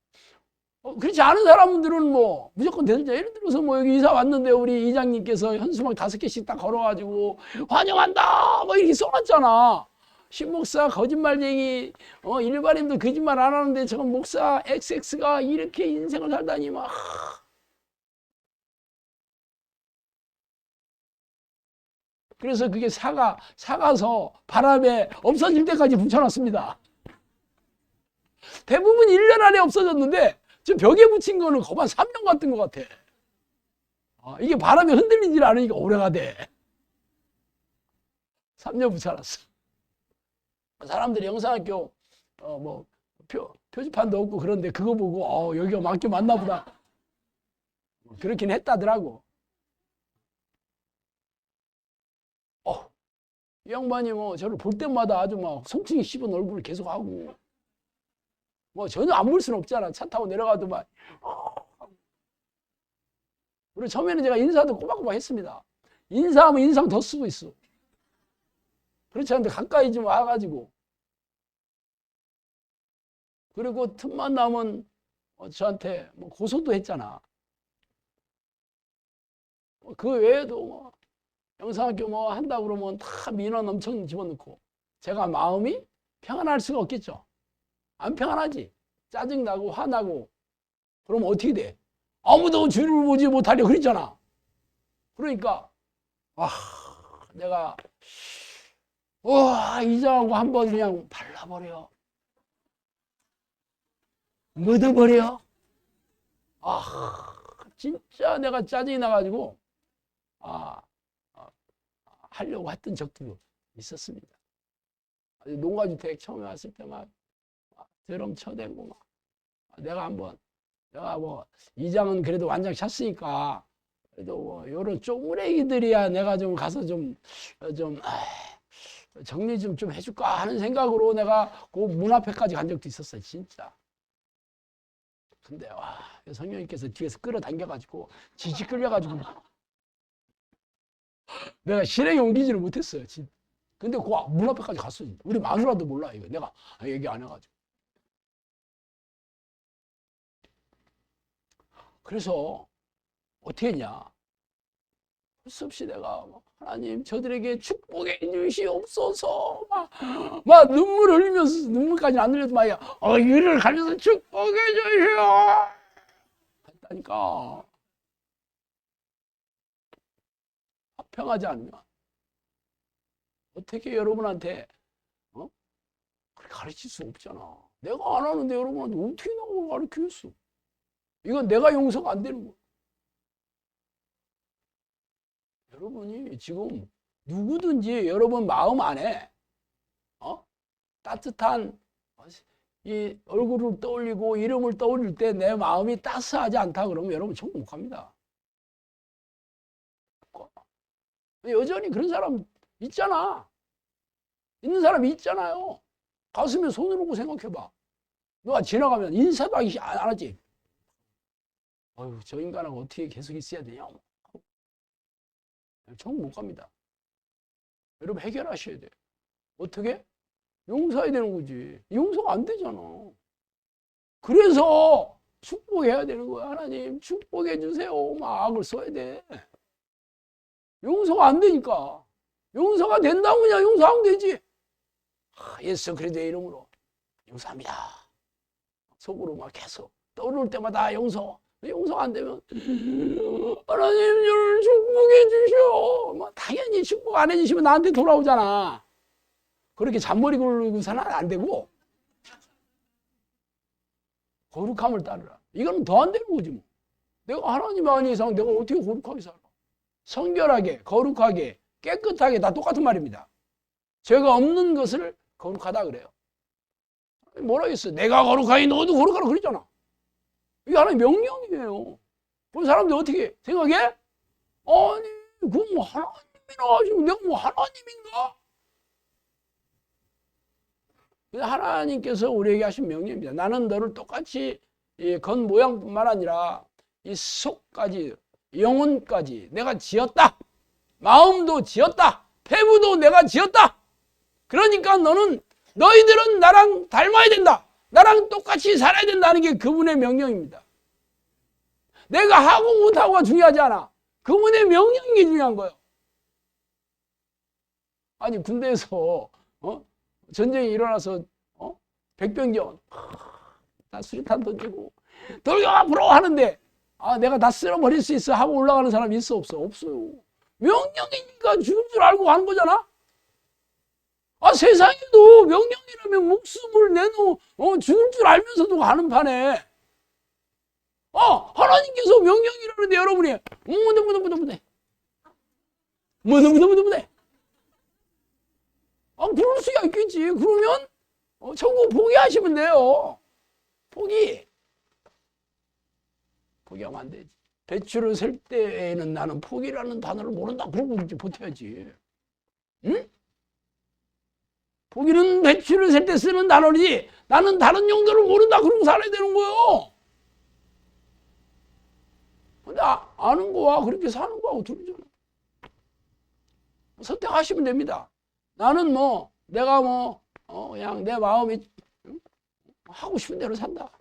그렇지 않은 사람들은 뭐 무조건 된다. 예를 들어서 뭐 여기 이사 왔는데 우리 이장님께서 현수막 5개씩 딱 걸어가지고 환영한다 뭐 이렇게 써놨잖아. 신목사 거짓말쟁이 일반인들 거짓말 안 하는데 저 목사 XX가 이렇게 인생을 살다니 막. 그래서 그게 사가서 바람에 없어질 때까지 붙여놨습니다. 대부분 1년 안에 없어졌는데 저 벽에 붙인 거는 거의 한 3년 같은 것 같아. 이게 바람에 흔들리질 않으니까 오래가 돼. 3년 붙여놨어. 사람들이 영상학교 뭐 표지판도 없고 그런데 그거 보고 여기가 학교 맞나 보다. 그렇긴 했다더라고. 이 양반이 뭐 저를 볼 때마다 아주 막 송충이 씹은 얼굴을 계속 하고 뭐 전혀 안 볼 수는 없잖아. 차 타고 내려가도 막. 그리고 처음에는 제가 인사도 꼬박꼬박 했습니다. 인사하면 인상 더 쓰고 있어. 그렇지 않은데 가까이 좀 와가지고. 그리고 틈만 나면 저한테 뭐 고소도 했잖아. 그 외에도 뭐 영상학교 뭐 한다고 그러면 다 민원 엄청 집어넣고 제가 마음이 평안할 수가 없겠죠. 안 평안하지. 짜증나고 화나고 그러면 어떻게 돼? 아무도 주를 보지 못하려 그랬잖아. 그러니까 내가 이장하고 한번 그냥 발라버려. 묻어버려. 진짜 내가 짜증이 나가지고 하려고 했던 적도 있었습니다. 농가주택 처음에 왔을 때 막 드럼 쳐대고 막 내가 뭐 이장은 그래도 완장 찼으니까 그래도 뭐 요런 쪼무레기들이야 내가 좀 가서 좀 정리 좀 해줄까 하는 생각으로 내가 그 문 앞에까지 간 적도 있었어요. 진짜. 근데 성령님께서 뒤에서 끌어당겨가지고 지지 끌려가지고 내가 실행에 옮기지를 못했어요. 근데 그 문 앞에까지 갔어요. 우리 마누라도 몰라 이거 내가 얘기 안 해가지고. 그래서 어떻게 했냐. 할 수 없이 내가 하나님 저들에게 축복해 주시옵소서 막 눈물 흘리면서 눈물까지는 안 흘려도 막 이를 가면서 축복해 주시오 했다니까. 평하지 않으면 어떻게 여러분한테 그렇게 가르칠 수 없잖아. 내가 안 하는데 여러분한테 어떻게 나고 가르치겠어. 이건 내가 용서가 안 되는 거야. 여러분이 지금 누구든지 여러분 마음 안에 따뜻한 이 얼굴을 떠올리고 이름을 떠올릴 때 내 마음이 따스하지 않다 그러면 여러분 천국 못 갑니다. 여전히 그런 사람 있잖아. 있는 사람이 있잖아요. 가슴에 손을 얹고 생각해봐. 누가 지나가면 인사도 안 하지. 저 인간하고 어떻게 계속 있어야 되냐. 천국 못 갑니다. 여러분 해결하셔야 돼. 어떻게? 용서해야 되는 거지. 용서가 안 되잖아. 그래서 축복해야 되는 거야. 하나님 축복해 주세요. 막 악을 써야 돼. 용서가 안 되니까. 용서가 된다고 그냥 용서하면 되지. 예수 그리스도의 이름으로 용서합니다. 속으로 막 계속 떠오를 때마다 용서가 안 되면 하나님 저를 축복해 주시오. 당연히 축복 안 해주시면 나한테 돌아오잖아. 그렇게 잔머리 굴리고서는 안 되고 거룩함을 따르라. 이거는 더 안 되는 거지 뭐. 내가 하나님 아닌 이상 내가 어떻게 거룩하게 살아. 성결하게 거룩하게 깨끗하게 다 똑같은 말입니다. 죄가 없는 것을 거룩하다 그래요. 뭐라 했어? 내가 거룩하니 너도 거룩하라 그랬잖아. 이게 하나의 명령이에요. 그럼 사람들이 어떻게 생각해? 아니 그건 뭐 하나님이라 하시고 내가 뭐 하나님인가? 하나님께서 우리에게 하신 명령입니다. 나는 너를 똑같이 이 겉모양뿐만 아니라 이 속까지 영혼까지 내가 지었다. 마음도 지었다. 폐부도 내가 지었다. 그러니까 너희들은 나랑 닮아야 된다. 나랑 똑같이 살아야 된다는 게 그분의 명령입니다. 내가 하고 못하고가 중요하지 않아. 그분의 명령인 게 중요한 거예요. 아니 군대에서 전쟁이 일어나서 백병전 다 수류탄 던지고 돌격 앞으로 하는데 내가 다 쓸어버릴 수 있어 하고 올라가는 사람이 있어 없어? 없어요. 명령이니까 죽을 줄 알고 하는 거잖아. 세상에도 명령이라면 목숨을 내놓고 죽을 줄 알면서도 하는 판에 하나님께서 명령이라는데 여러분이 무대 그럴 수가 있겠지. 그러면 천국 포기하시면 돼요. 포기하면 안 되지. 배추를 셀 때에는 나는 포기라는 단어를 모른다 그러고 이제 버텨야지. 응? 포기는 배추를 셀 때 쓰는 단어지 나는 다른 용도를 모른다 그러고 살아야 되는 거예요. 근데 아는 거와 그렇게 사는 거하고 틀리잖아. 선택하시면 됩니다. 나는 내가 그냥 내 마음이 하고 싶은 대로 산다.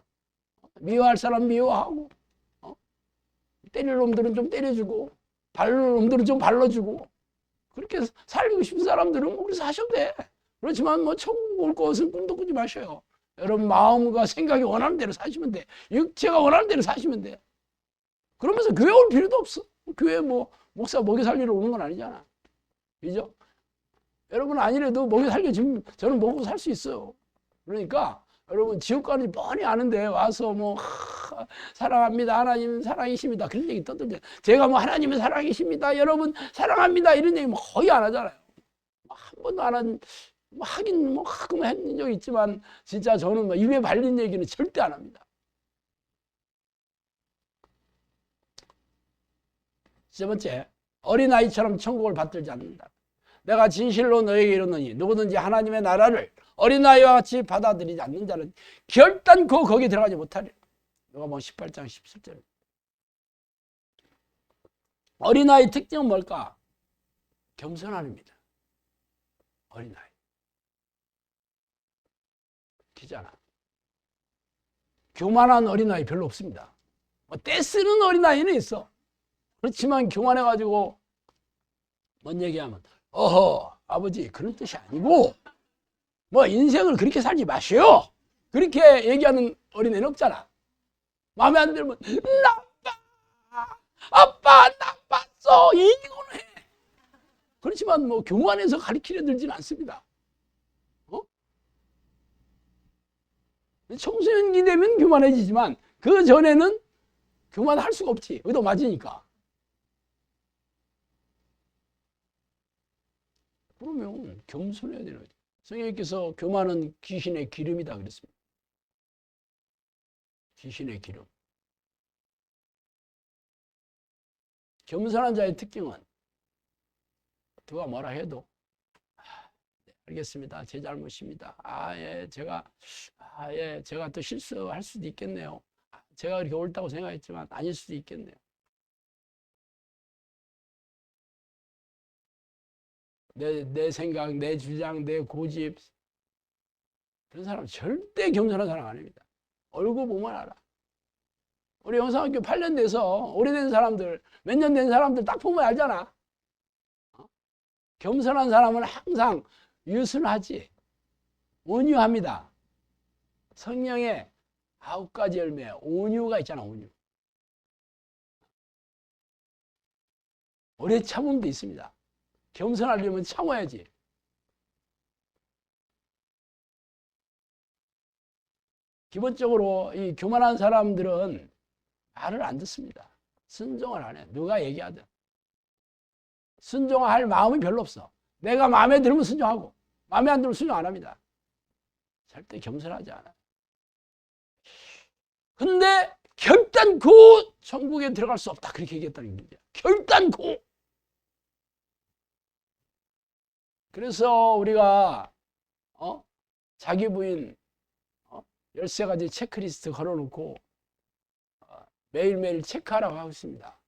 미워할 사람 미워하고 때릴 놈들은 좀 때려주고 바를 놈들은 좀 발라주고 그렇게 살고 싶은 사람들은 그래서 하셔도 돼. 그렇지만 천국 올 것은 꿈도 꾸지 마셔요. 여러분 마음과 생각이 원하는 대로 사시면 돼. 육체가 원하는 대로 사시면 돼. 그러면서 교회 올 필요도 없어. 교회 목사 먹여 살리러 오는 건 아니잖아. 그죠? 여러분 아니래도 먹여 살려 지금 저는 먹고 살 수 있어요. 그러니까 여러분 지옥 가는지 뻔히 아는데 와서 사랑합니다. 하나님 사랑이십니다. 그런 얘기 떠들죠. 제가 하나님은 사랑이십니다. 여러분 사랑합니다. 이런 얘기 거의 안 하잖아요. 한 번도 안 하긴 가끔 했는 적이 있지만 진짜 저는 입에 발린 얘기는 절대 안 합니다. 세 번째, 어린아이처럼 천국을 받들지 않는다. 내가 진실로 너에게 이르노니 누구든지 하나님의 나라를 어린아이와 같이 받아들이지 않는 자는 결단코 거기 들어가지 못하리라. 누가복음 18장 17절. 어린아이 특징은 뭘까? 겸손함입니다. 어린아이. 기잖아. 교만한 어린아이 별로 없습니다. 떼쓰는 어린아이는 있어. 그렇지만 교만해가지고 뭔 얘기하면 아버지 그런 뜻이 아니고 인생을 그렇게 살지 마시오. 그렇게 얘기하는 어린애는 없잖아. 마음에 안 들면 나빠 아빠 나빴어 이거는 해. 그렇지만 교만해서 가르치려 들지는 않습니다. 청소년기 되면 교만해지지만 그 전에는 교만할 수가 없지. 의도 맞으니까. 그러면 겸손해야 되는 거죠. 성령님께서 교만은 귀신의 기름이다 그랬습니다. 귀신의 기름. 겸손한 자의 특징은 누가 뭐라 해도 네, 알겠습니다. 제 잘못입니다. 제가 또 실수할 수도 있겠네요. 제가 그렇게 옳다고 생각했지만 아닐 수도 있겠네요. 내 생각, 내 주장, 내 고집. 그런 사람 절대 겸손한 사람 아닙니다. 얼굴 보면 알아. 우리 영상학교 8년 돼서 오래된 사람들, 몇 년 된 사람들 딱 보면 알잖아. 겸손한 사람은 항상 유순하지. 온유합니다. 성령의 9가지 열매, 온유가 있잖아, 온유. 오래 참음도 있습니다. 겸손하려면 참아야지. 기본적으로 이 교만한 사람들은 말을 안 듣습니다. 순종을 안 해. 누가 얘기하든. 순종할 마음이 별로 없어. 내가 마음에 들으면 순종하고 마음에 안 들으면 순종 안 합니다. 절대 겸손하지 않아. 근데 결단코 천국에 들어갈 수 없다. 그렇게 얘기했다는 얘기야. 결단코. 그래서 우리가 자기 부인 13가지 체크리스트 걸어놓고 매일매일 체크하라고 하고 있습니다.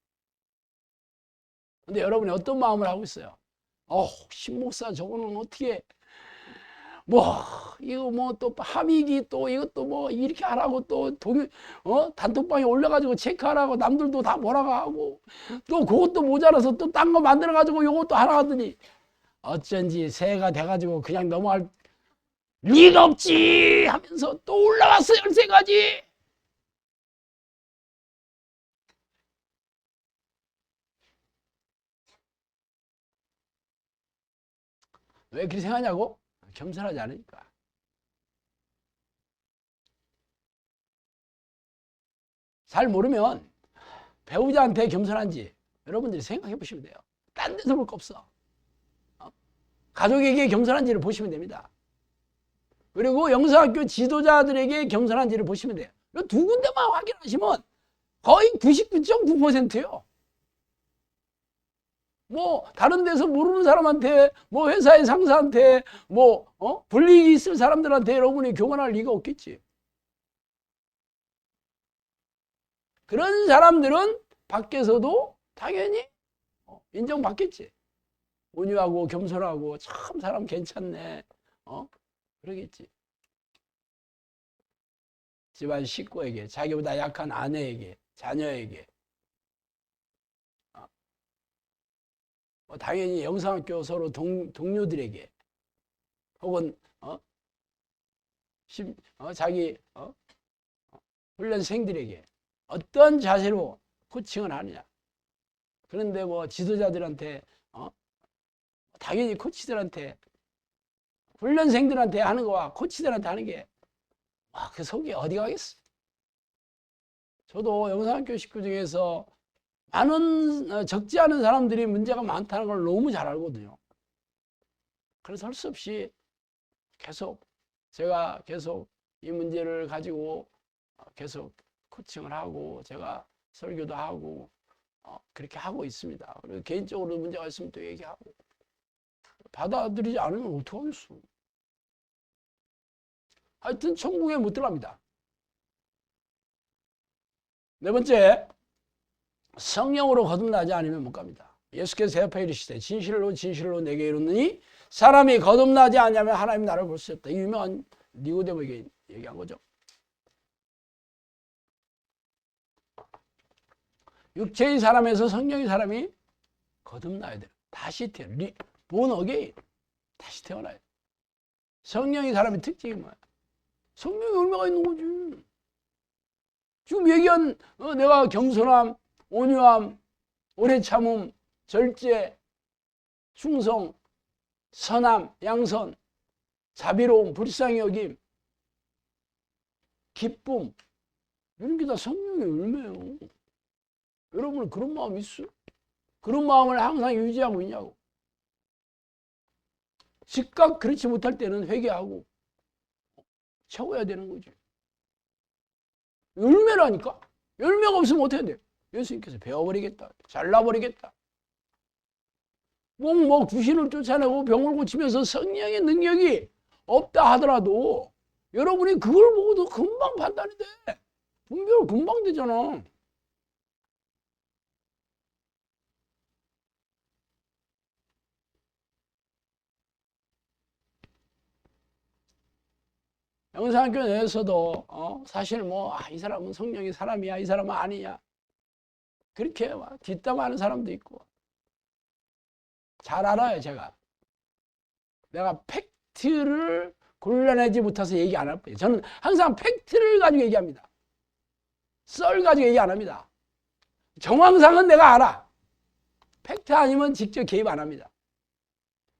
근데 여러분이 어떤 마음을 하고 있어요? 신목사 저거는 어떻게 이거 뭐 또 함익이 또 이것도 뭐 이렇게 하라고 또 단톡방에 올려가지고 체크하라고 남들도 다 뭐라고 하고 또 그것도 모자라서 또 딴 거 만들어가지고 요것도 하라 하더니 어쩐지 새해가 돼가지고 그냥 넘어갈 리가 없지 하면서 또 올라왔어 13가지. 왜 그렇게 생각하냐고? 겸손하지 않으니까. 잘 모르면 배우자한테 겸손한지 여러분들이 생각해 보시면 돼요. 딴 데서 볼 거 없어. 가족에게 겸손한지를 보시면 됩니다. 그리고 영성학교 지도자들에게 겸손한지를 보시면 돼요. 이 두 군데만 확인하시면 거의 99.9%예요. 뭐 다른 데서 모르는 사람한테 뭐 회사의 상사한테 뭐 불이익이 있을 사람들한테 여러분이 교만할 리가 없겠지. 그런 사람들은 밖에서도 당연히 인정받겠지. 온유하고 겸손하고 참 사람 괜찮네. 그러겠지. 집안 식구에게, 자기보다 약한 아내에게, 자녀에게. 당연히 영상학교 서로 동료들에게 혹은 자기 훈련생들에게 어떤 자세로 코칭을 하느냐. 그런데 뭐 지도자들한테 당연히 코치들한테 훈련생들한테 하는 거와 코치들한테 하는 게 그 속이 어디 가겠어. 저도 영상학교 식구 중에서 많은 적지 않은 사람들이 문제가 많다는 걸 너무 잘 알거든요. 그래서 할 수 없이 제가 계속 이 문제를 가지고 계속 코칭을 하고 제가 설교도 하고 그렇게 하고 있습니다. 그리고 개인적으로 문제가 있으면 또 얘기하고 받아들이지 않으면 어떡하겠어. 하여튼 천국에 못 들어갑니다. 네 번째, 성령으로 거듭나지 않으면 못 갑니다. 예수께서 대답하여 이르시되 진실로 진실로 내게 이르노니 사람이 거듭나지 않으면 하나님 나라를 볼 수 없다. 이 유명한 니고데모에게 얘기한 거죠. 육체의 사람에서 성령의 사람이 거듭나야 돼요. 다시 태어나. born again. 다시 태어나야 돼. 성령의 사람의 특징이 뭐야? 성령의 얼마가 있는 거지. 지금 얘기한 내가 겸손함, 온유함, 오래 참음, 절제, 충성, 선함, 양선, 자비로움, 불쌍히 여김, 기쁨, 이런 게 다 성령의 열매예요. 여러분은 그런 마음 있어요? 그런 마음을 항상 유지하고 있냐고. 즉각 그렇지 못할 때는 회개하고 채워야 되는 거지. 열매라니까? 열매가 없으면 어떻게 돼? 예수님께서 베어버리겠다. 잘라버리겠다. 뭐 귀신을 쫓아내고 병을 고치면서 성령의 능력이 없다 하더라도 여러분이 그걸 보고도 금방 판단이 돼. 분별 금방 되잖아. 영상학교 내에서도 사실 이 사람은 성령의 사람이야, 이 사람은 아니야. 그렇게 뒷담화하는 사람도 있고. 잘 알아요, 제가. 내가 팩트를 골라내지 못해서 얘기 안 할 거예요. 저는 항상 팩트를 가지고 얘기합니다. 썰 가지고 얘기 안 합니다. 정황상은 내가 알아. 팩트 아니면 직접 개입 안 합니다.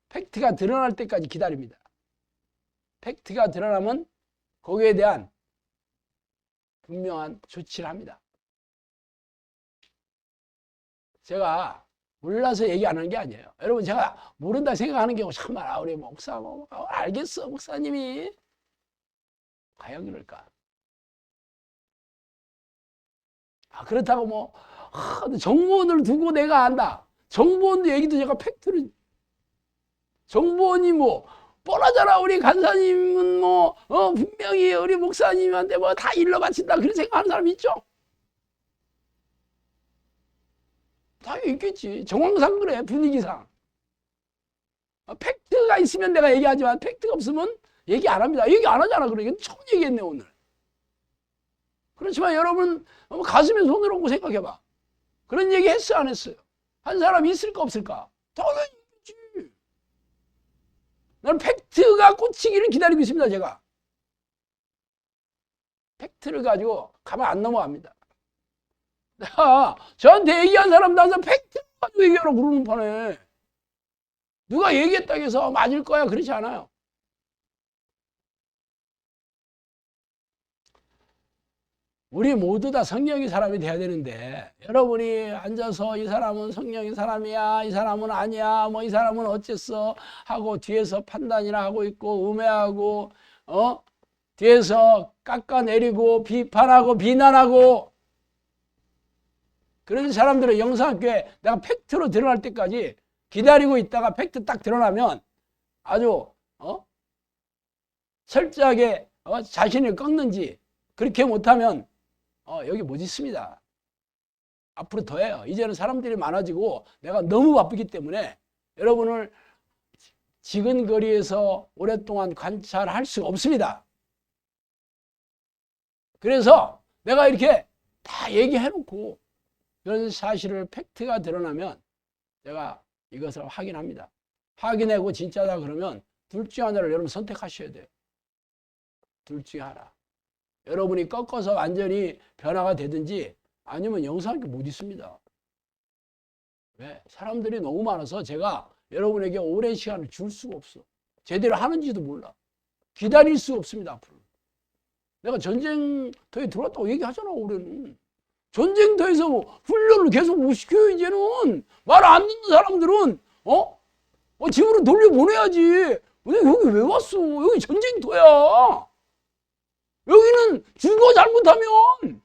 팩트가 드러날 때까지 기다립니다. 팩트가 드러나면 거기에 대한 분명한 조치를 합니다. 제가 몰라서 얘기 안 하는 게 아니에요. 여러분, 제가 모른다 생각하는 경우 참 많아. 우리 목사, 알겠어, 목사님이. 과연 그럴까? 그렇다고 정보원을 두고 내가 안다. 정보원도 얘기도 제가 팩트를, 정보원이 뻔하잖아. 우리 간사님은 분명히 우리 목사님한테 다 일러 바친다. 그런 생각하는 사람 있죠? 당연히 있겠지. 정황상 그래, 분위기상. 팩트가 있으면 내가 얘기하지만 팩트가 없으면 얘기 안 합니다. 얘기 안 하잖아. 그러니까 처음 얘기했네 오늘. 그렇지만 여러분 가슴에 손을 얹고 생각해봐. 그런 얘기 했어 안 했어요? 한 사람 있을까 없을까? 당연히 있지. 나는 팩트가 꽂히기를 기다리고 있습니다. 제가. 팩트를 가지고 가만 안 넘어갑니다. 저한테 얘기한 사람도 항상 팩트 가지고 얘기하라고 그러는 판에 누가 얘기했다고 해서 맞을 거야 그렇지 않아요. 우리 모두 다 성령의 사람이 돼야 되는데 여러분이 앉아서 이 사람은 성령의 사람이야 이 사람은 아니야 뭐 이 사람은 어쨌어 하고 뒤에서 판단이나 하고 있고 음해하고 뒤에서 깎아내리고 비판하고 비난하고 그런 사람들은 영상학교에 내가 팩트로 드러날 때까지 기다리고 있다가 팩트 딱 드러나면 아주 철저하게 자신을 꺾는지 그렇게 못하면 여기 못 있습니다. 앞으로 더 해요. 이제는 사람들이 많아지고 내가 너무 바쁘기 때문에 여러분을 지근거리에서 오랫동안 관찰할 수가 없습니다. 그래서 내가 이렇게 다 얘기해놓고 그런 사실을 팩트가 드러나면 제가 이것을 확인합니다. 확인하고 진짜다 그러면 둘 중 하나를 여러분 선택하셔야 돼요. 둘 중에 하나. 여러분이 꺾어서 완전히 변화가 되든지 아니면 영상학교 못 있습니다. 왜? 사람들이 너무 많아서 제가 여러분에게 오랜 시간을 줄 수가 없어. 제대로 하는지도 몰라. 기다릴 수가 없습니다. 앞으로. 내가 전쟁터에 들어왔다고 얘기하잖아 올해는. 전쟁터에서 훈련을 계속 못 시켜요 이제는. 말 안 듣는 사람들은 집으로 돌려보내야지. 근데 여기 왜 왔어? 여기 전쟁터야. 여기는 죽어 잘못하면.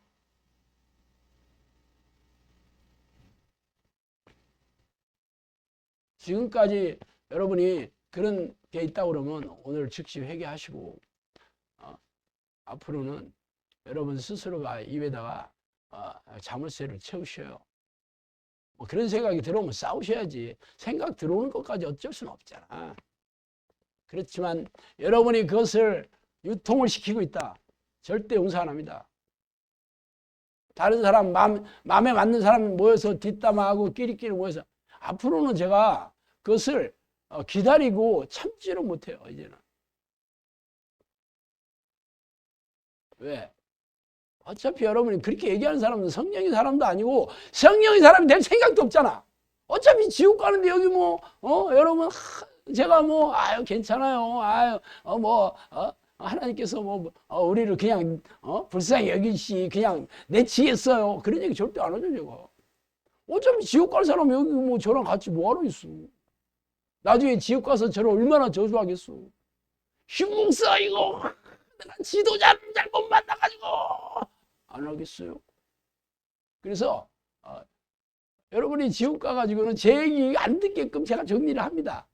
지금까지 여러분이 그런 게 있다고 그러면 오늘 즉시 회개하시고 앞으로는 여러분 스스로가 입에다가 자물쇠를 채우셔요. 뭐 그런 생각이 들어오면 싸우셔야지. 생각 들어오는 것까지 어쩔 수는 없잖아. 그렇지만 여러분이 그것을 유통을 시키고 있다. 절대 용서 안 합니다. 다른 사람 마음에 맞는 사람 모여서 뒷담화하고 끼리끼리 모여서 앞으로는 제가 그것을 기다리고 참지를 못해요. 이제는. 왜? 어차피 여러분이 그렇게 얘기하는 사람은 성령의 사람도 아니고 성령의 사람이 될 생각도 없잖아. 어차피 지옥 가는데 여기 여러분 제가 아유 괜찮아요. 아유 하나님께서 우리를 그냥 불쌍히 여기시 그냥 내치겠어요. 그런 얘기 절대 안 하죠 제가. 어차피 지옥 갈 사람 여기 저랑 같이 뭐하러 있어. 나중에 지옥 가서 저를 얼마나 저주하겠어. 흉사 이거 내가 지도자를 잘못 만나가지고 안 하겠어요. 그래서 여러분이 지옥 가가지고는 제 얘기 안 듣게끔 제가 정리를 합니다.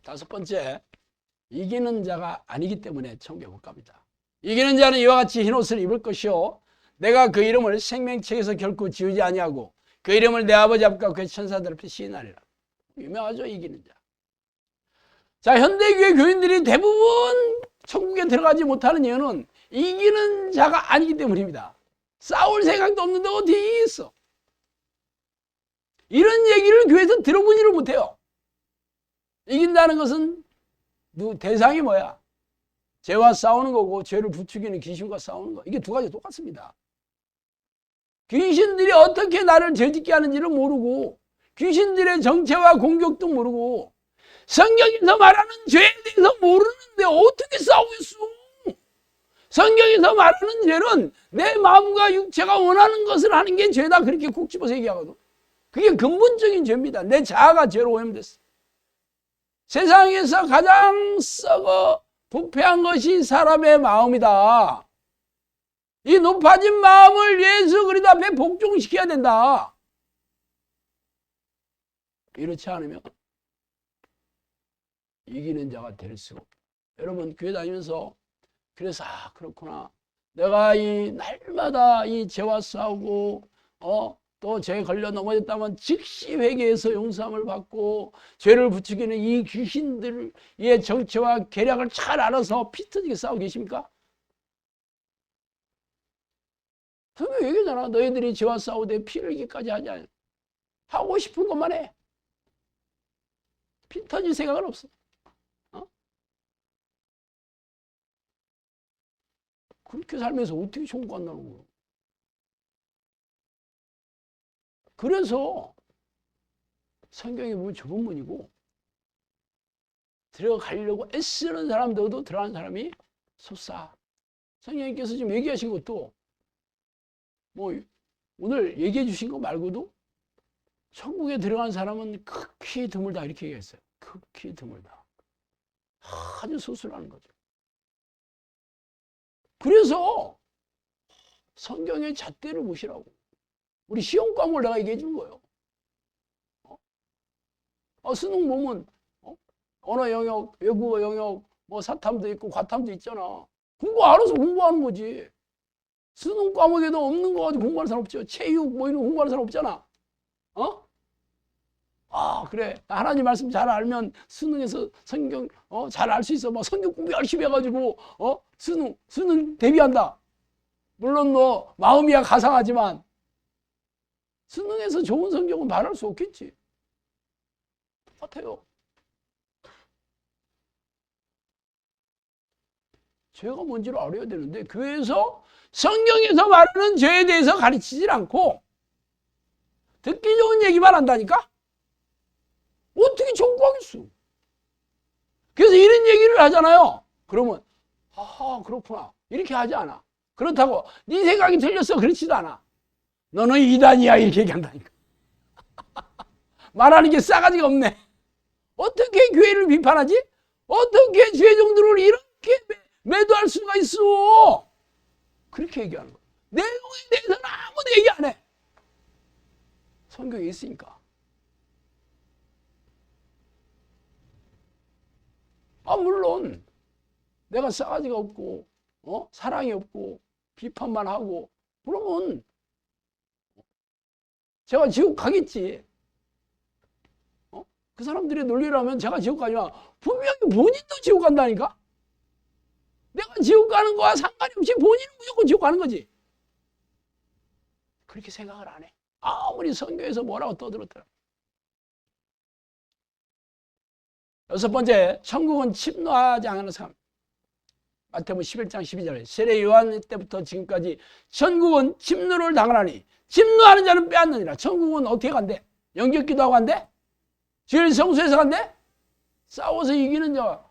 다섯 번째, 이기는 자가 아니기 때문에 천국에 못 갑니다. 이기는 자는 이와 같이 흰옷을 입을 것이요 내가 그 이름을 생명책에서 결코 지우지 아니하고 그 이름을 내 아버지 앞과 그의 천사들 앞에 시인하리라. 유명하죠, 이기는 자. 자, 현대교회 교인들이 대부분 천국에 들어가지 못하는 이유는 이기는 자가 아니기 때문입니다. 싸울 생각도 없는데 어떻게 이기겠어? 이런 얘기를 교회에서 들어보지를 못해요. 이긴다는 것은 대상이 뭐야? 죄와 싸우는 거고 죄를 부추기는 귀신과 싸우는 거. 이게 두 가지 똑같습니다. 귀신들이 어떻게 나를 죄짓게 하는지를 모르고 귀신들의 정체와 공격도 모르고 성경에서 말하는 죄에 대해서 모르는데 어떻게 싸우겠어? 성경에서 말하는 죄는 내 마음과 육체가 원하는 것을 하는 게 죄다. 그렇게 콕 집어서 얘기하거든. 그게 근본적인 죄입니다. 내 자아가 죄로 오염됐어. 세상에서 가장 썩어 부패한 것이 사람의 마음이다. 이 높아진 마음을 예수 그리스도 앞에 복종시켜야 된다. 이렇지 않으면 이기는 자가 될 수가 없다. 여러분 교회 다니면서 그래서 그렇구나. 내가 이 날마다 이 죄와 싸우고 또 죄에 걸려 넘어졌다면 즉시 회개해서 용서함을 받고 죄를 부추기는 이 귀신들의 정체와 계략을 잘 알아서 피 터지게 싸우고 계십니까? 성경 얘기잖아. 너희들이 죄와 싸우되 피를 흘리기까지 하지 않아. 하고 싶은 것만 해. 피 터질 생각은 없어. 그렇게 살면서 어떻게 천국 간다는 거야. 그래서 성경에 보면 좁은 문이고 들어가려고 애쓰는 사람들도 들어가는 사람이 솟아. 성령님께서 지금 얘기하신 것도 뭐 오늘 얘기해 주신 거 말고도 천국에 들어간 사람은 극히 드물다 이렇게 얘기했어요. 극히 드물다. 아주 소수라는 거죠. 그래서 성경의 잣대를 보시라고. 우리 시험 과목을 내가 얘기해 준 거예요. 수능 보면 언어 영역, 외국어 영역, 뭐 사탐도 있고 과탐도 있잖아. 공부 알아서 공부하는 거지. 수능 과목에도 없는 거 가지고 공부하는 사람 없죠. 체육 뭐 이런 거 공부하는 사람 없잖아. 그래. 하나님 말씀 잘 알면 수능에서 성경 잘 알 수 있어. 막 성경 공부 열심히 해가지고 수능 대비한다. 물론 뭐 마음이야 가상하지만 수능에서 좋은 성적은 말할 수 없겠지. 똑같아요. 죄가 뭔지를 알아야 되는데 교회에서 성경에서 말하는 죄에 대해서 가르치질 않고 듣기 좋은 얘기만 한다니까? 어떻게 천국 가겠어? 그래서 이런 얘기를 하잖아요. 그러면 그렇구나 이렇게 하지 않아. 그렇다고 네 생각이 틀렸어 그렇지도 않아. 너는 이단이야 이렇게 얘기한다니까. 말하는 게 싸가지가 없네. 어떻게 교회를 비판하지? 어떻게 죄종들을 이렇게 매도할 수가 있어? 그렇게 얘기하는 거야. 내용에 대해서는 아무도 얘기 안 해. 성경에 있으니까. 물론 내가 싸가지가 없고 사랑이 없고 비판만 하고 그러면 제가 지옥 가겠지. 그 사람들의 논리라면 제가 지옥 가지만 분명히 본인도 지옥 간다니까. 내가 지옥 가는 거와 상관이 없이 본인은 무조건 지옥 가는 거지. 그렇게 생각을 안 해. 아무리 성경에서 뭐라고 떠들었더라. 여섯 번째, 천국은 침노하지 않는 사람. 마태복음 11장 12절에 세례 요한 때부터 지금까지 천국은 침노를 당하나니 침노하는 자는 빼앗느니라. 천국은 어떻게 간대? 영접기도 하고 간대? 죄를 성수해서 간대? 싸워서 이기는 자.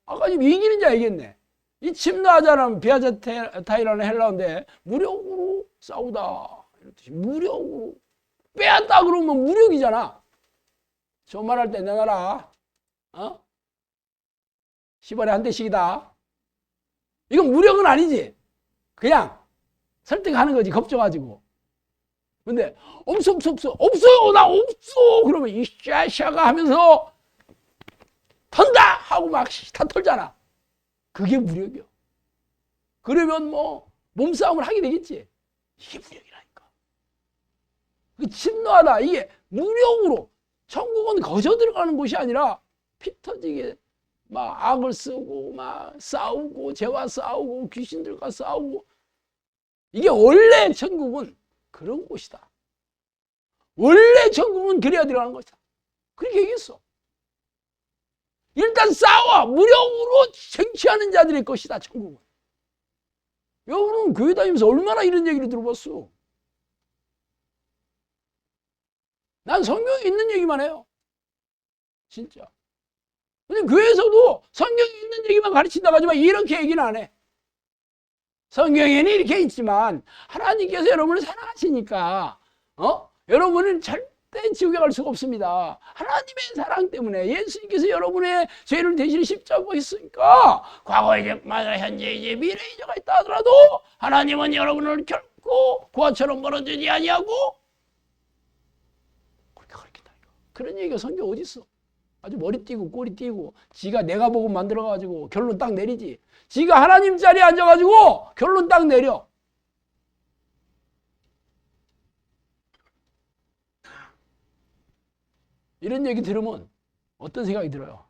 아까 지금 이기는 자 얘기했네. 이 침노하자는 비아제타이라는 헬라어인데 무력으로 싸우다. 이런 뜻이 무력으로. 빼앗다 그러면 무력이잖아. 저 말할 때 내놔라. 10원에 한 대씩이다. 이건 무력은 아니지. 그냥 설득하는 거지. 겁줘가지고. 근데 없어요. 나 없어. 그러면 이 샤샤가 하면서 턴다 하고 막 다 털잖아. 그게 무력이요. 그러면 뭐 몸싸움을 하게 되겠지. 이게 무력이라니까. 침노하다. 이게 무력으로. 천국은 거저 들어가는 곳이 아니라 피 터지게 막 악을 쓰고 막 싸우고 죄와 싸우고 귀신들과 싸우고. 이게 원래 천국은 그런 곳이다. 원래 천국은 그래야 들어가는 것이다. 그렇게 얘기했어. 일단 싸워. 무력으로 쟁취하는 자들의 것이다. 천국은. 여러분 교회 다니면서 얼마나 이런 얘기를 들어봤어. 난 성경에 있는 얘기만 해요. 진짜. 근데 교회에서도 성경에 있는 얘기만 가르친다고 하지만 이렇게 얘기는 안 해. 성경에는 이렇게 있지만 하나님께서 여러분을 사랑하시니까 여러분은 절대 지옥에 갈 수가 없습니다. 하나님의 사랑 때문에 예수님께서 여러분의 죄를 대신 십자가에 있으니까 과거의 죄마다 현재 이제 미래의 죄가 있다 하더라도 하나님은 여러분을 결코 고아처럼 멀어지지 아니하고 그렇게 가르친다니까. 그런 얘기가 성경 어디 있어? 아주 머리 띄고 꼬리 띄고 지가 내가 보고 만들어가지고 결론 딱 내리지. 지가 하나님 자리에 앉아가지고 결론 딱 내려. 이런 얘기 들으면 어떤 생각이 들어요?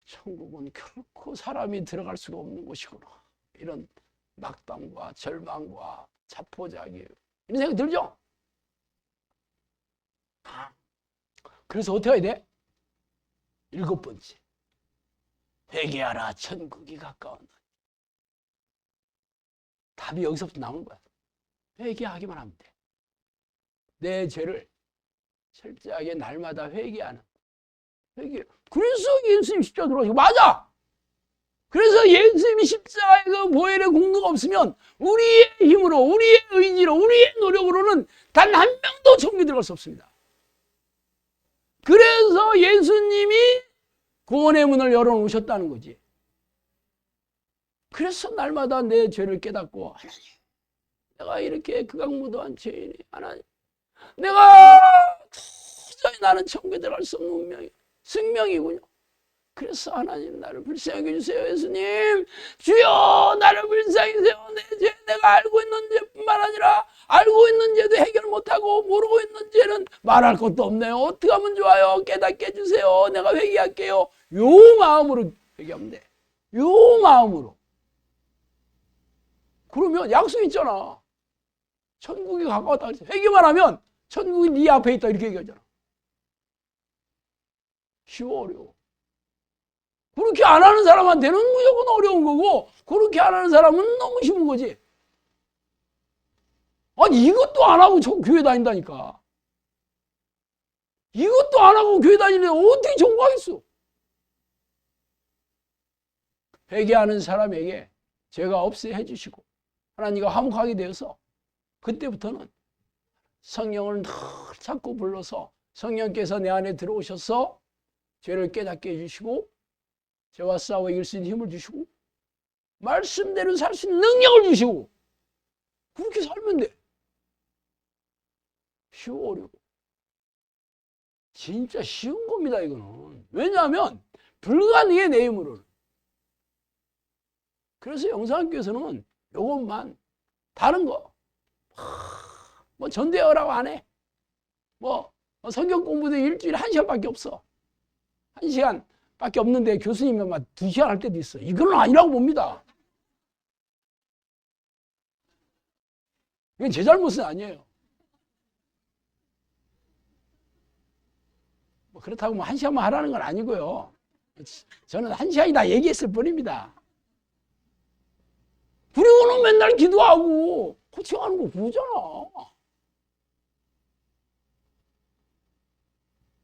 천국은 결코 사람이 들어갈 수가 없는 곳이구나. 이런 낙담과 절망과 자포자기 이런 생각이 들죠? 그래서 어떻게 해야 돼? 7번째. 회개하라 천국이 가까운. 답이 여기서부터 나오는 거야. 회개하기만 하면 돼. 내 죄를 철저하게 날마다 회개하는. 회개. 그래서 예수님 십자가 들어가시고 맞아. 그래서 예수님이 십자가의 그 보혈의 공로가 없으면 우리의 힘으로, 우리의 의지로, 우리의 노력으로는 단 한 명도 천국에 들어갈 수 없습니다. 그래서 예수님이 구원의 문을 열어놓으셨다는 거지. 그래서 날마다 내 죄를 깨닫고 하나님, 내가 이렇게 극악무도한 죄인이 하나님, 내가 도저히 나는 천국에 들어갈 수 없는 운명이 생명이군요. 그래서 하나님 나를 불쌍히 해주세요. 예수님 주여 나를 불쌍히 해주세요. 내 죄 내가 알고 있는 죄뿐만 아니라 알고 있는 죄도 해결 못하고 모르고 있는 죄는 말할 것도 없네요. 어떻게 하면 좋아요? 깨닫게 해주세요. 내가 회개할게요. 요 마음으로 회개하면 돼. 요 마음으로. 그러면 약속 있잖아. 천국이 가까웠다. 회개만 하면 천국이 네 앞에 있다 이렇게 얘기하잖아. 쉬워 어려워. 그렇게 안 하는 사람한테는 무조건 어려운 거고 그렇게 안 하는 사람은 너무 쉬운 거지. 아니 이것도 안 하고 교회 다닌다니까. 이것도 안 하고 교회 다니는데 어떻게 전공하겠어. 회개하는 사람에게 죄가 없애 해주시고 하나님과 화목하게 되어서 그때부터는 성령을 늘 자꾸 불러서 성령께서 내 안에 들어오셔서 죄를 깨닫게 해주시고 죄와 싸워 이길 수 있는 힘을 주시고 말씀대로 살 수 있는 능력을 주시고 그렇게 살면 돼. 쉬워 어려워. 진짜 쉬운 겁니다 이거는. 왜냐하면 불가능해 내 힘으로는. 그래서 영상학교에서는 요것만 다른 거 뭐 전대어라고 안 해. 뭐 성경 공부도 일주일에 1시간밖에 없어. 1시간밖에 없는데 교수님은 막 2시간 할 때도 있어. 이건 아니라고 봅니다. 이건 제 잘못은 아니에요. 뭐 그렇다고 뭐 1시간만 하라는 건 아니고요. 저는 1시간이다 얘기했을 뿐입니다. 그리고는 맨날 기도하고 코칭하는 거 그러잖아.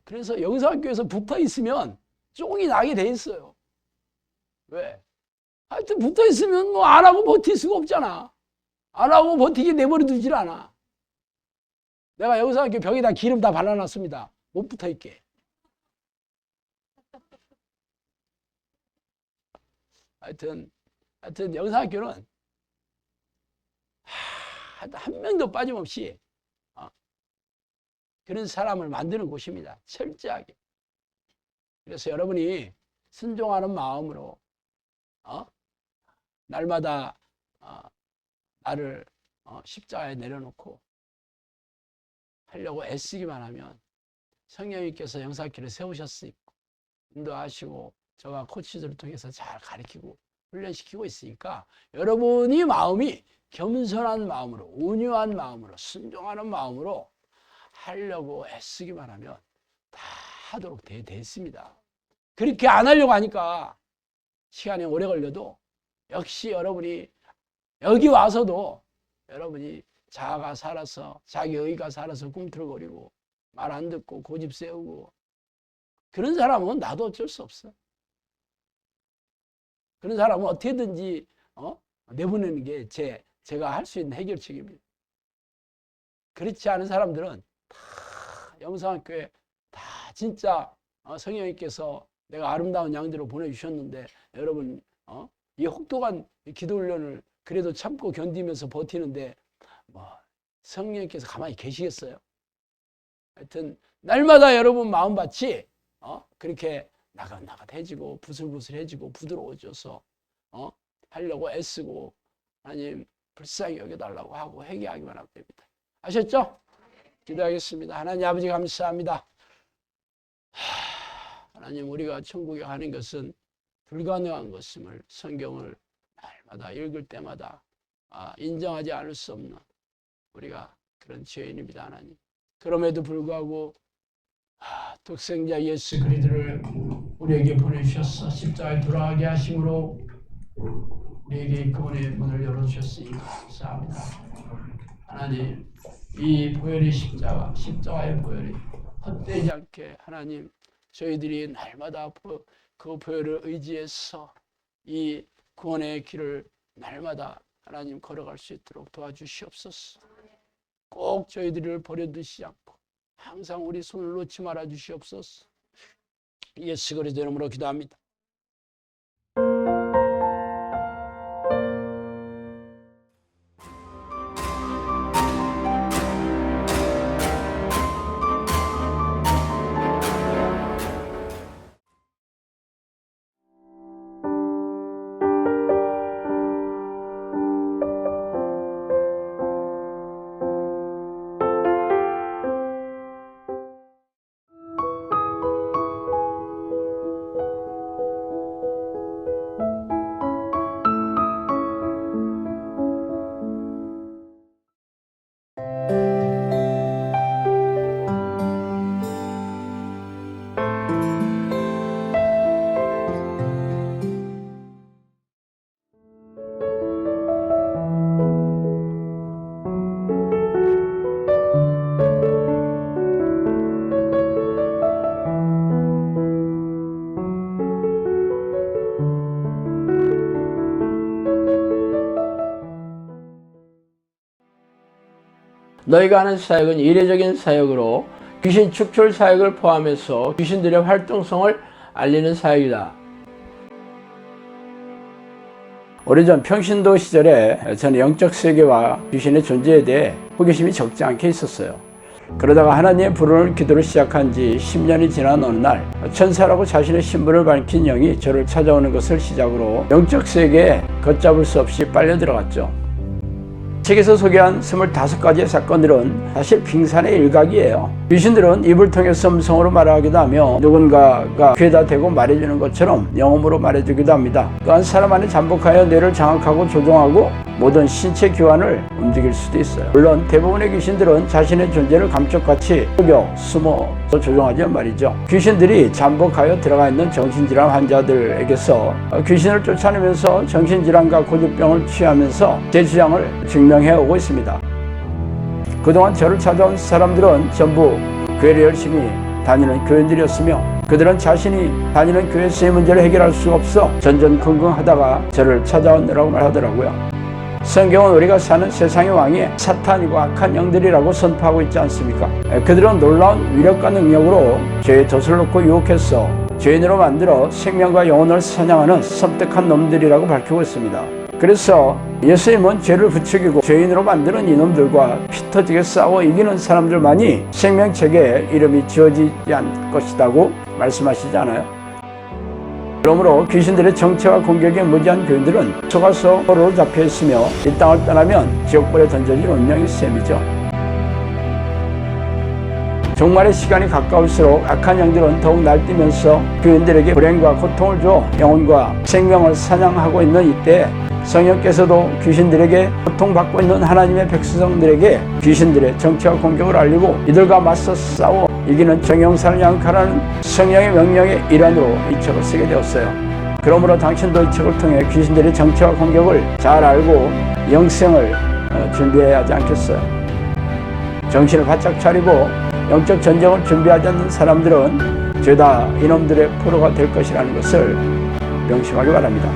그래서 영상학교에서 붙어 있으면 쫑이 나게 돼 있어요. 왜? 하여튼 붙어 있으면 뭐 안 하고 버틸 수가 없잖아. 안 하고 버티게 내버려 두질 않아. 내가 영상학교 벽에다 기름 다 발라놨습니다. 못 붙어 있게. 하여튼 영상학교는 한 명도 빠짐없이 그런 사람을 만드는 곳입니다. 철저하게. 그래서 여러분이 순종하는 마음으로 날마다 나를 십자가에 내려놓고 하려고 애쓰기만 하면 성령님께서 영상학교를 세우셨으니까 인도하시고 저와 코치들을 통해서 잘 가르치고 훈련시키고 있으니까 여러분이 마음이 겸손한 마음으로 온유한 마음으로 순종하는 마음으로 하려고 애쓰기만 하면 다 하도록 됐습니다. 그렇게 안 하려고 하니까 시간이 오래 걸려도 역시 여러분이 여기 와서도 여러분이 자아가 살아서 자기 의가 살아서 꿈틀거리고 말 안 듣고 고집 세우고 그런 사람은 나도 어쩔 수 없어. 그런 사람은 어떻게든지 내보내는 게 제가 할 수 있는 해결책입니다. 그렇지 않은 사람들은 다 영상학교에 다 진짜 성령님께서 내가 아름다운 양대로 보내주셨는데 여러분 이 혹독한 기도훈련을 그래도 참고 견디면서 버티는데 뭐 성령님께서 가만히 계시겠어요? 하여튼 날마다 여러분 마음밭이 그렇게 나긋나긋해지고 부슬부슬해지고 부드러워져서 하려고 애쓰고 하나님 불쌍히 여겨달라고 하고 회개하기만 하면 됩니다. 아셨죠? 기도하겠습니다. 하나님 아버지 감사합니다. 하나님, 우리가 천국에 가는 것은 불가능한 것임을 성경을 날마다 읽을 때마다 인정하지 않을 수 없는 우리가 그런 죄인입니다. 하나님, 그럼에도 불구하고 독생자 예수 그리스도를 우리에게 보내주셔서 십자가에 돌아가게 하심으로 우리에게 그분의 문을 열어주셨으니 감사합니다. 하나님, 이 보혈의 십자가의 보혈이 헛되지 않게 하나님, 저희들이 날마다 그 보혈을 의지해서 이 구원의 길을 날마다 하나님 걸어갈 수 있도록 도와주시옵소서. 꼭 저희들을 버려두시지 않고 항상 우리 손을 놓지 말아 주시옵소서. 예수 그리스도 이름으로 기도합니다. 너희가 하는 사역은 이례적인 사역으로 귀신 축출 사역을 포함해서 귀신들의 활동성을 알리는 사역이다. 오래전 평신도 시절에 저는 영적 세계와 귀신의 존재에 대해 호기심이 적지 않게 있었어요. 그러다가 하나님의 부르는 기도를 시작한 지 10년이 지난 어느 날 천사라고 자신의 신분을 밝힌 영이 저를 찾아오는 것을 시작으로 영적 세계에 걷잡을 수 없이 빨려 들어갔죠. 책에서 소개한 25가지의 사건들은 사실 빙산의 일각이에요. 귀신들은 입을 통해서 음성으로 말하기도 하며 누군가가 귀에다 대고 말해주는 것처럼 영음으로 말해주기도 합니다. 또한 사람 안에 잠복하여 뇌를 장악하고 조종하고 모든 신체 기관을 움직일 수도 있어요. 물론 대부분의 귀신들은 자신의 존재를 감쪽같이 속여 숨어서 조종하지만 말이죠. 귀신들이 잠복하여 들어가 있는 정신질환 환자들에게서 귀신을 쫓아내면서 정신질환과 고집병을 취하면서 제 주장을 증명해오고 있습니다. 그동안 저를 찾아온 사람들은 전부 교회를 열심히 다니는 교인들이었으며 그들은 자신이 다니는 교회에서의 문제를 해결할 수가 없어 전전긍긍하다가 저를 찾아오느라고 말하더라고요. 성경은 우리가 사는 세상의 왕이 사탄이고 악한 영들이라고 선포하고 있지 않습니까? 그들은 놀라운 위력과 능력으로 죄의 덫을 놓고 유혹해서 죄인으로 만들어 생명과 영혼을 사냥하는 섬뜩한 놈들이라고 밝히고 있습니다. 그래서 예수님은 죄를 부추기고 죄인으로 만드는 이놈들과 피 터지게 싸워 이기는 사람들만이 생명책에 이름이 지어지지 않을 것이라고 말씀하시지 않아요? 그러므로 귀신들의 정체와 공격에 무지한 교인들은 속아서 포로로 잡혀 있으며 이 땅을 떠나면 지옥불에 던져질 운명의 셈이죠. 종말의 시간이 가까울수록 악한 영들은 더욱 날뛰면서 교인들에게 불행과 고통을 줘 영혼과 생명을 사냥하고 있는 이때 성령께서도 귀신들에게 고통받고 있는 하나님의 백성들에게 귀신들의 정체와 공격을 알리고 이들과 맞서 싸워 이기는 정형사를 양육하라는 성령의 명령의 일환으로 이 책을 쓰게 되었어요. 그러므로 당신도 이 책을 통해 귀신들의 정체와 공격을 잘 알고 영생을 준비해야 하지 않겠어요? 정신을 바짝 차리고 영적 전쟁을 준비하지 않는 사람들은 죄다 이놈들의 포로가 될 것이라는 것을 명심하기 바랍니다.